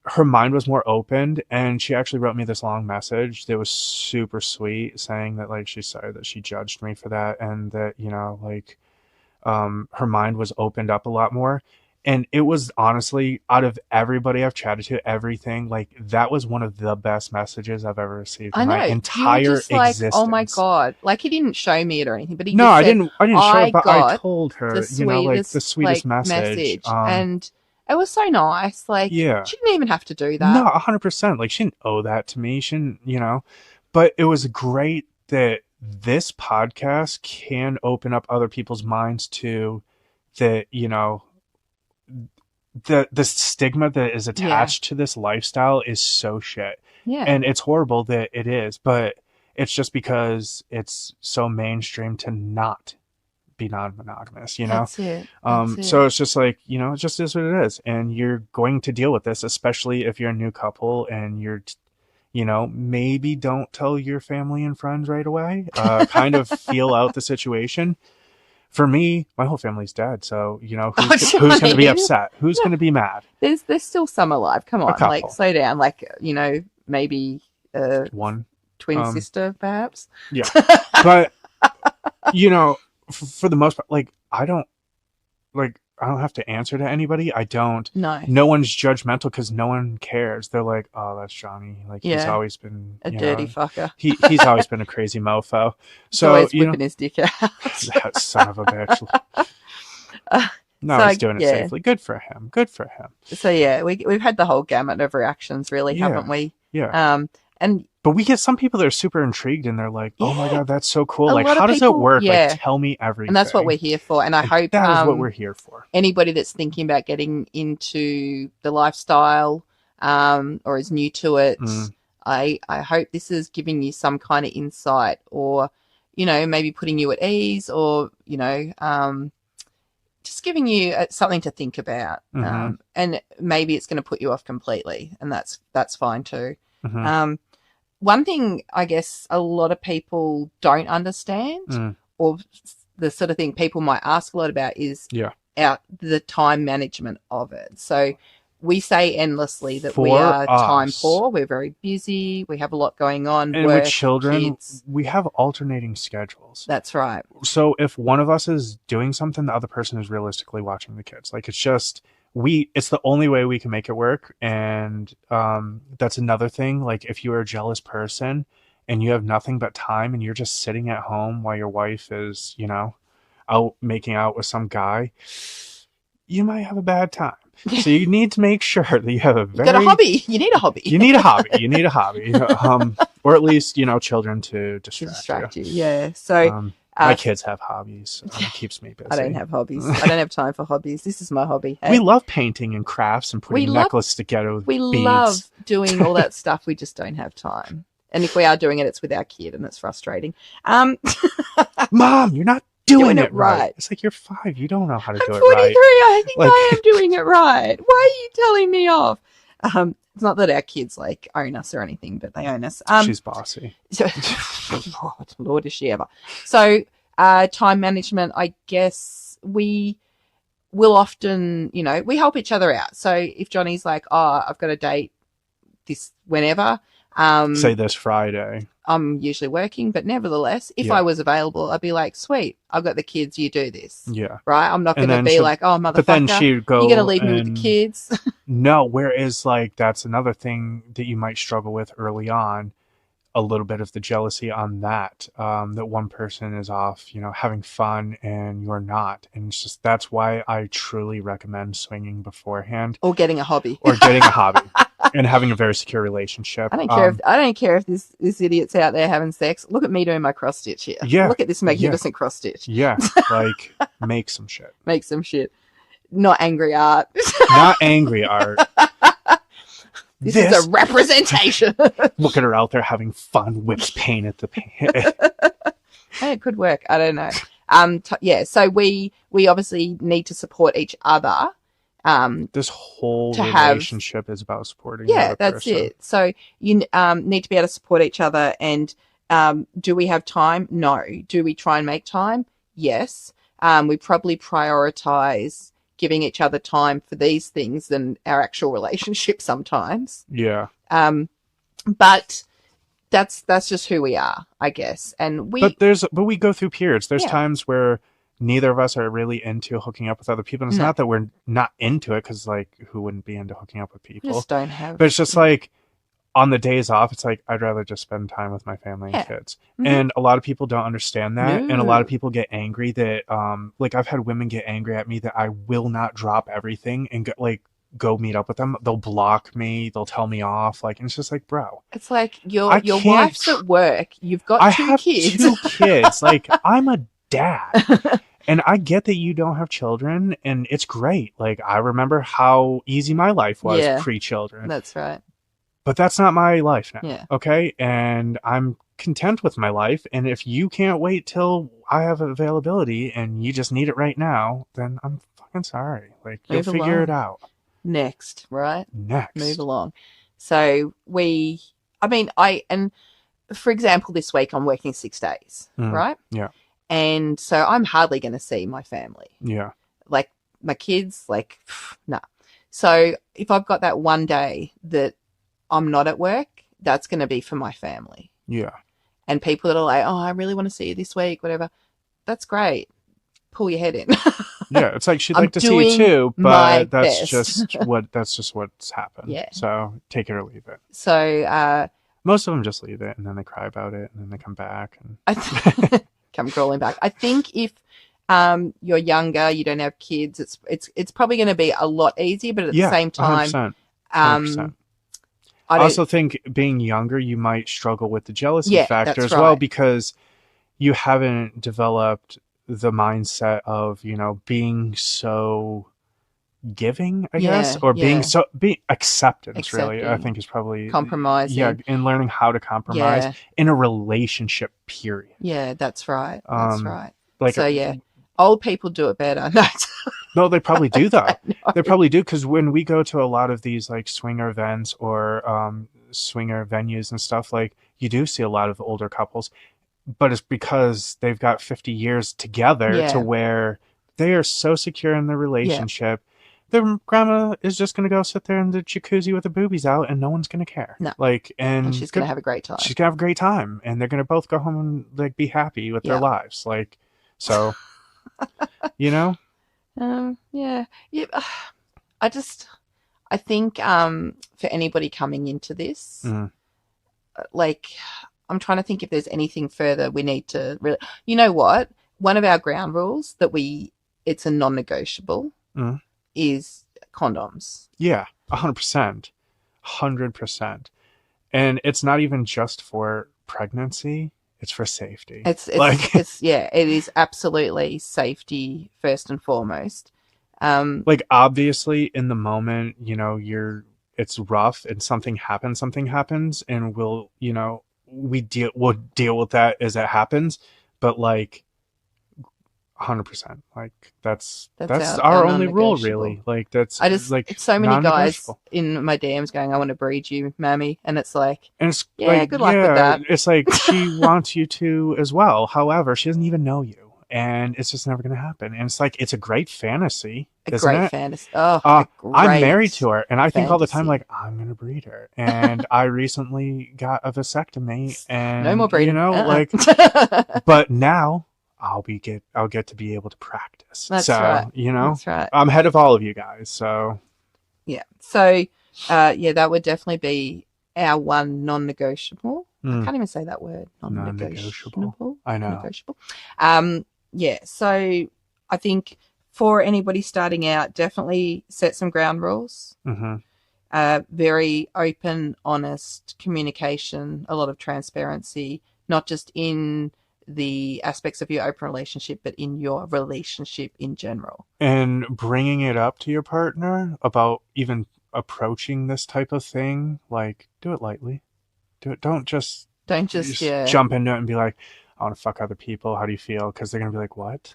her mind was more opened, and she actually wrote me this long message that was super sweet, saying that like she's sorry that she judged me for that, and that her mind was opened up a lot more. And it was honestly, out of everybody I've chatted to, everything, like that was one of the best messages I've ever received in my entire existence. Oh my God. Like, he didn't show me it or anything, but he I said, didn't show it, but I told her, the sweetest message. And it was so nice. Like, she didn't even have to do that. No, 100%. Like, she didn't owe that to me. She didn't, but it was great that this podcast can open up other people's minds to that, the stigma that is attached to this lifestyle is so shit. Yeah. And it's horrible that it is, but it's just because it's so mainstream to not be non-monogamous, That's it. So it's just like, it just is what it is. And you're going to deal with this, especially if you're a new couple and you're, maybe don't tell your family and friends right away, kind of feel out the situation. For me, my whole family's dead, so who's going to be upset? Who's going to be mad? There's still some alive. Come on, like slow down. Like maybe one twin sister, perhaps. Yeah, but for the most part, like I don't have to answer to anybody. I don't. No one's judgmental because no one cares. They're like, oh, that's Johnny. Like he's always been a dirty fucker. He's always been a crazy mofo. So always whipping his dick out. That son of a bitch. No, he's doing it safely. Good for him. So we've had the whole gamut of reactions, really, haven't we? Yeah. But we get some people that are super intrigued and they're like, oh my God, that's so cool. Like, how does it work? Like, tell me everything. And that's what we're here for. And I hope that is what we're here for. Anybody that's thinking about getting into the lifestyle or is new to it, I hope this is giving you some kind of insight or, maybe putting you at ease or, just giving you something to think about. And maybe it's going to put you off completely. And that's fine too. One thing I guess a lot of people don't understand or the sort of thing people might ask a lot about is the time management of it. So we say endlessly that we are time poor. We're very busy. We have a lot going on. And with children, kids. We have alternating schedules. That's right. So if one of us is doing something, the other person is realistically watching the kids. Like, it's just... it's the only way we can make it work. And that's another thing. Like, if you are a jealous person and you have nothing but time and you're just sitting at home while your wife is, out making out with some guy, you might have a bad time. So you need to make sure that you have a very... You got a hobby. You need a hobby. You need a hobby. Or at least, children to distract you. Yeah. So... my kids have hobbies. It keeps me busy. I don't have hobbies. I don't have time for hobbies. This is my hobby. Hey? We love painting and crafts and putting necklaces together with beads. We love doing all that stuff. We just don't have time. And if we are doing it, it's with our kid, and it's frustrating. Mom, you're not doing it right. It's like, you're 5. You don't know how to do it 43. right. I think I am doing it right. Why are you telling me off? It's not that our kids own us or anything, but they own us. She's bossy. So, Lord, is she ever. So time management, I guess we will often, we help each other out. So if Johnny's like, oh, I've got a date this whenever. Say this Friday. I'm usually working, but nevertheless, if I was available, I'd be like, sweet, I've got the kids, you do this. Yeah. Right? I'm not going to be like, oh, motherfucker, but then she'd go, you're going to leave me with the kids. No, whereas that's another thing that you might struggle with early on, a little bit of the jealousy on that one person is off, having fun and you're not. And it's just, that's why I truly recommend swinging beforehand. Or getting a hobby. And having a very secure relationship. I don't care if this idiot's out there having sex. Look at me doing my cross stitch here. Yeah. Look at this magnificent cross stitch. Yeah. Make some shit. Make some shit. Not angry art. Not angry art. This is a representation. Look at her out there having fun, whips paint at the paint. Hey, it could work. I don't know. So we obviously need to support each other. This whole to relationship is about supporting the other that's person. it. So you need to be able to support each other. And do we have time? No. Do we try and make time? Yes. We probably prioritize giving each other time for these things than our actual relationship sometimes. Yeah. But that's just who we are, I guess. And we we go through periods. There's times where neither of us are really into hooking up with other people. And it's not that we're not into it, because like, who wouldn't be into hooking up with people? Just don't have. But it's just like, on the days off, it's like, I'd rather just spend time with my family and kids. Mm-hmm. And a lot of people don't understand that. No. And a lot of people get angry that, like, I've had women get angry at me that I will not drop everything and go meet up with them. They'll block me. They'll tell me off. Like, and it's just like, bro. It's like, your wife's at work. You've got two kids. 2 kids. Like, I'm a dad. And I get that you don't have children, and it's great. Like, I remember how easy my life was pre-children. That's right. But that's not my life now. Yeah. Okay? And I'm content with my life. And if you can't wait till I have availability and you just need it right now, then I'm fucking sorry. Like, you'll figure it out. Next, right? Next. Move along. So and for example, this week I'm working 6 days, right? Yeah. And so I'm hardly going to see my family. Yeah. Like, my kids, like, nah. So if I've got that one day that I'm not at work, that's going to be for my family. Yeah. And people that are like, oh, I really want to see you this week, whatever. That's great. Pull your head in. Yeah. It's like, she'd like to see you too, but that's just what's happened. Yeah. So take it or leave it. So, most of them just leave it, and then they cry about it, and then they come back and come crawling back. I think if you're younger, you don't have kids, it's probably going to be a lot easier, but at the same time, 100%. I also think being younger, you might struggle with the jealousy factor as well, because you haven't developed the mindset of, being so giving, I guess, or being acceptance, really, I think is probably compromising. Yeah, and learning how to compromise in a relationship, period. Yeah, that's right. That's right. Like, so old people do it better. No, they probably do though. They probably do, because when we go to a lot of these like swinger events or swinger venues and stuff, like, you do see a lot of older couples, but it's because they've got 50 years together to where they are so secure in their relationship. Their grandma is just going to go sit there in the jacuzzi with the boobies out, and no one's going to care. No. Like, and she's going to have a great time. She's going to have a great time, and they're going to both go home and like be happy with their lives. Like, so, Yeah. I think for anybody coming into this, like, I'm trying to think if there's anything further we need to really. You know what? One of our ground rules it's a non-negotiable is condoms. Yeah, 100%, 100%, and it's not even just for pregnancy. It's for safety. It is absolutely safety first and foremost. Like, obviously in the moment, it's rough and something happens, and we'll deal with that as it happens. But like, 100%, like that's our only rule, really. Like, that's, it's so many guys in my DMs going, I want to breed you, mammy, and it's like, and it's good luck with that. It's like, she wants you to as well, however, she doesn't even know you, and it's just never going to happen. And it's like, it's a great fantasy. Fantasy. Oh, I'm married to her, and I think all the time, like, I'm going to breed her. And I recently got a vasectomy, and no more breeding. But now I'll get to be able to practice. That's right. That's right. I'm ahead of all of you guys. So yeah. So that would definitely be our one non-negotiable. I can't even say that word. Non-negotiable. I know. Negotiable. So I think for anybody starting out, definitely set some ground rules. Very open, honest communication, a lot of transparency, not just in the aspects of your open relationship, but in your relationship in general. And bringing it up to your partner about even approaching this type of thing, like, do it lightly. Don't just jump into it and be like, I want to fuck other people. How do you feel? Because they're going to be like, what?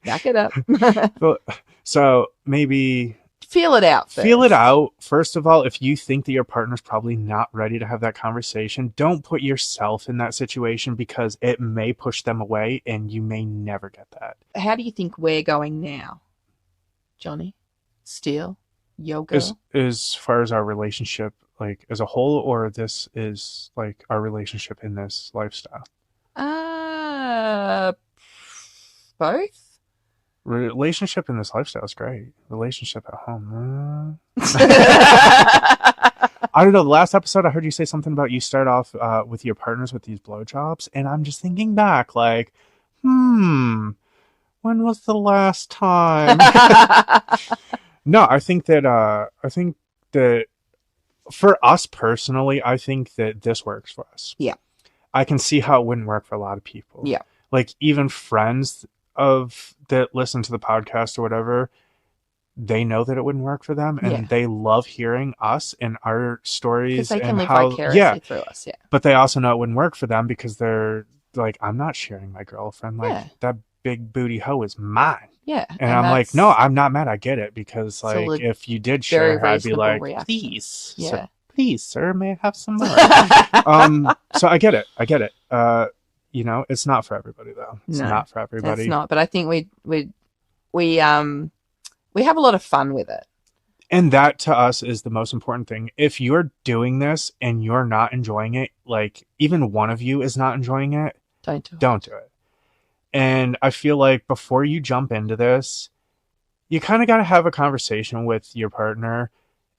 Back it up. So maybe feel it out first. Feel it out. First of all, if you think that your partner's probably not ready to have that conversation, don't put yourself in that situation because it may push them away and you may never get that. How do you think we're going now, Johnny? Steele? Yo girl? As far as our relationship, like as a whole, or this is like our relationship in this lifestyle? Both. Relationship in this lifestyle is great. Relationship at home. I don't know. The last episode, I heard you say something about you start off with your partners with these blowjobs, and I'm just thinking back, like, when was the last time? No, I think that for us personally, I think that this works for us. Yeah. I can see how it wouldn't work for a lot of people. Yeah. Like even friends that listen to the podcast or whatever, they know that it wouldn't work for them, and they love hearing us and our stories. Because they can live how, vicariously through us, But they also know it wouldn't work for them because they're like, I'm not sharing my girlfriend. Like that big booty hoe is mine. Yeah. And I'm like, no, I'm not mad. I get it. Because like if you did share, I'd be like, reaction. please. Yeah. Sir, please, sir, may I have some more? So I get it. You know, it's not for everybody though. It's not for everybody. It's not. But I think we have a lot of fun with it. And that to us is the most important thing. If you're doing this and you're not enjoying it, like even one of you is not enjoying it, don't do it. And I feel like before you jump into this, you kind of got to have a conversation with your partner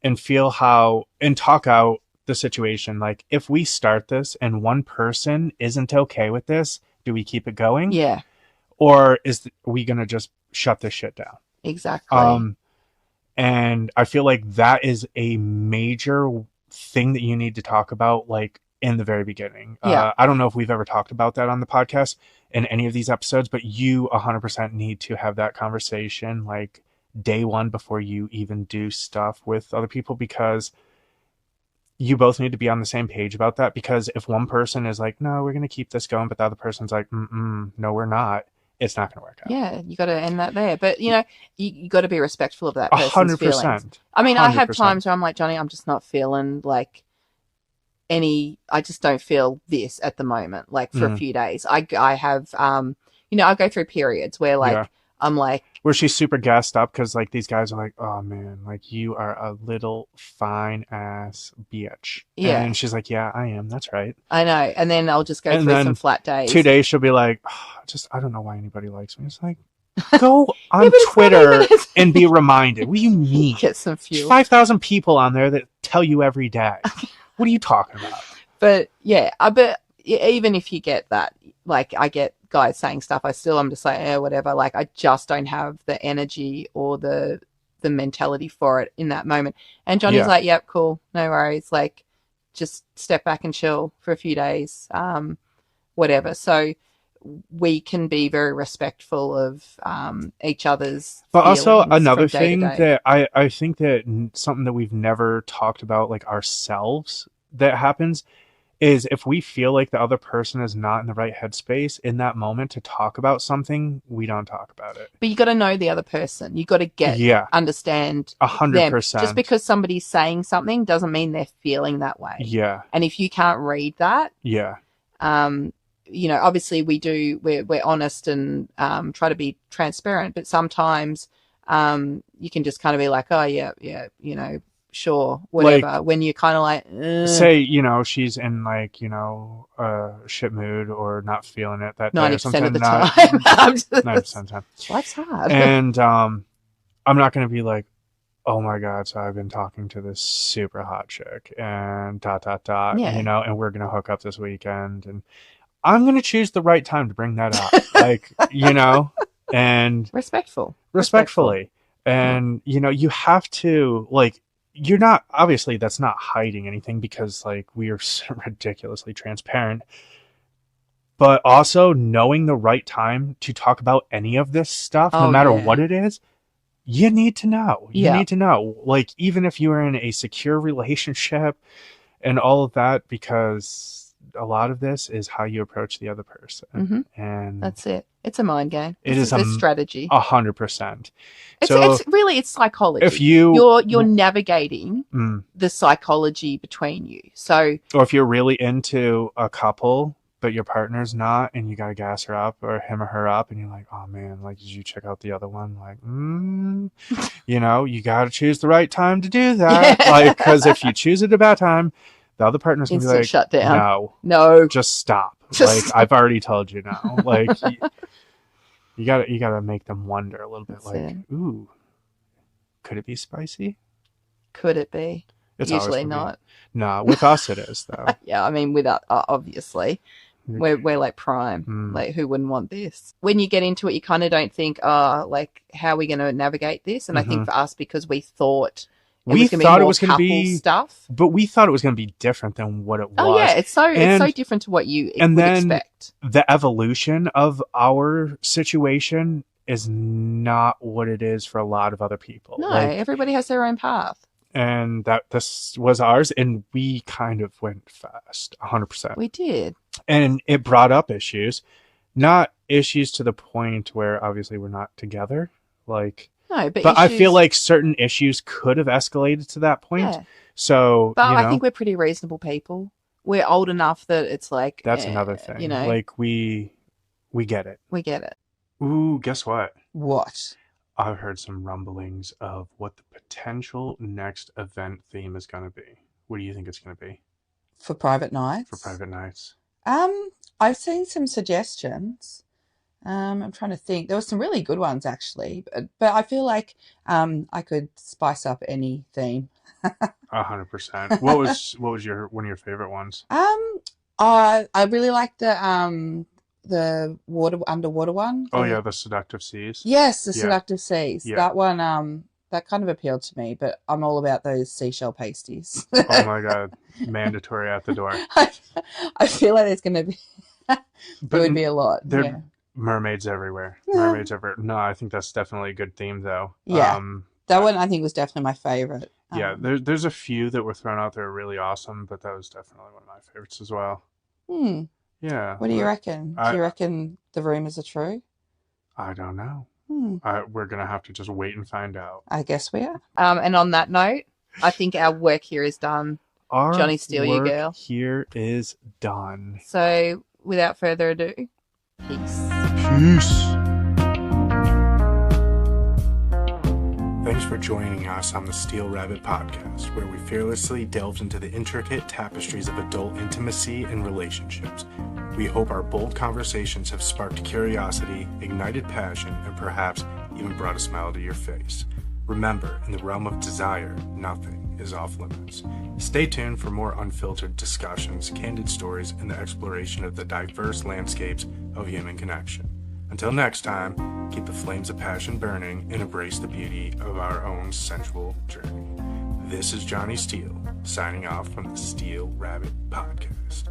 and talk out the situation. Like if we start this and one person isn't okay with this, do we keep it going? Yeah. Or are we going to just shut this shit down? Exactly. And I feel like that is a major thing that you need to talk about, like in the very beginning. Yeah. I don't know if we've ever talked about that on the podcast in any of these episodes, but you 100% need to have that conversation like day one before you even do stuff with other people, because you both need to be on the same page about that. Because if one person is like, no, we're going to keep this going, but the other person's like, no, we're not, it's not going to work out. Yeah, you got to end that there. But, you know, you got to be respectful of that person's 100%. feelings. I mean, 100%. I have times where I'm like, Johnny, I'm just not feeling like I just don't feel this at the moment, like for a few days. I have, you know, I go through periods where like, I'm like. Where she's super gassed up because like these guys are like, oh man, like you are a little fine ass bitch. Yeah. And she's like, yeah, I am. That's right. I know. And then I'll just go through some flat days. 2 days she'll be like, I don't know why anybody likes me. It's like, go on Twitter and be reminded. What do you mean? Get some fuel. 5,000 people on there that tell you every day. What are you talking about? But yeah, but even if you get that, like I get guys saying stuff, I'm just like, whatever. Like I just don't have the energy or the mentality for it in that moment. And Johnny's like, yep, cool, no worries. Like just step back and chill for a few days, whatever. So we can be very respectful of each other's. But also another thing that I think that something that we've never talked about, like ourselves, that happens is if we feel like the other person is not in the right headspace in that moment to talk about something, we don't talk about it. But you got to know the other person. You got to understand 100%. Just because somebody's saying something doesn't mean they're feeling that way. Yeah. And if you can't read that, you know, obviously we're honest and try to be transparent, but sometimes you can just kind of be like, oh yeah, you know, sure, whatever. Like, when you're kind of like, say, you know, she's in like, you know, a shit mood or not feeling it that 90% of the time. 90% of the time. Life's hard. And I'm not going to be like, oh my God, so I've been talking to this super hot chick and ... you know, and we're going to hook up this weekend, and I'm going to choose the right time to bring that up. Like, you know, and respectfully. And, you know, you have to, like, you're not, obviously that's not hiding anything because like we are so ridiculously transparent, but also knowing the right time to talk about any of this stuff, no matter what it is, you need to know. You need to know, like, even if you are in a secure relationship and all of that, because a lot of this is how you approach the other person. Mm-hmm. And that's it. It's a mind game. It's a strategy. 100%. It's psychology. If you're navigating the psychology between you. So, or if you're really into a couple, but your partner's not, and you gotta gas her up or him or her up, and you're like, oh man, like, did you check out the other one? Like, you know, you gotta choose the right time to do that. Like, because if you choose it at a bad time, the other partner's gonna be like, shut down. No, just stop. I've already told you no. Like, you gotta make them wonder a little bit. That's like, ooh, could it be spicy? Could it be? It's usually not. No, with us it is though. Yeah, I mean, without obviously, we're like prime. Like, who wouldn't want this? When you get into it, you kind of don't think, like, how are we going to navigate this? And I think for us, because we thought it was going to be stuff, but we thought it was going to be different than what it was. Oh yeah, it's so different to what you would expect. The evolution of our situation is not what it is for a lot of other people. No, everybody has their own path. And this was ours, and we kind of went fast, 100%. We did. And it brought up issues, not issues to the point where obviously we're not together. Like, no, but I feel like certain issues could have escalated to that point. Yeah. So, but I think we're pretty reasonable people. We're old enough that it's like, that's another thing. You know, like we get it. We get it. Ooh, guess what? What? I've heard some rumblings of what the potential next event theme is going to be. What do you think it's going to be? For private nights? For private nights. I've seen some suggestions. I'm trying to think. There were some really good ones, actually. But I feel like I could spice up any theme. 100%. What was one of your favorite ones? I really like the underwater one. Oh yeah, the Seductive Seas. Yes, the Seductive Seas. Yeah. That one, that kind of appealed to me, but I'm all about those seashell pasties. Oh my god, mandatory at the door. I feel like there's going to be, there would be a lot. There mermaids everywhere. Yeah. Mermaids everywhere. No, I think that's definitely a good theme though. Yeah, that one I think was definitely my favorite. Yeah, there's a few that were thrown out there really awesome, but that was definitely one of my favorites as well. Yeah. What do you reckon? Do you reckon the rumors are true? I don't know. We're going to have to just wait and find out. I guess we are. And on that note, I think our work here is done. Johnny Steele, you girl. Here is done. So, without further ado, peace. Peace. Thanks for joining us on the Steele Rabbit Podcast, where we fearlessly delved into the intricate tapestries of adult intimacy and relationships. We hope our bold conversations have sparked curiosity, ignited passion, and perhaps even brought a smile to your face. Remember, in the realm of desire, nothing is off limits. Stay tuned for more unfiltered discussions, candid stories, and the exploration of the diverse landscapes of human connection. Until next time, keep the flames of passion burning and embrace the beauty of our own sensual journey. This is Johnny Steele, signing off from the Steele Rabbit Podcast.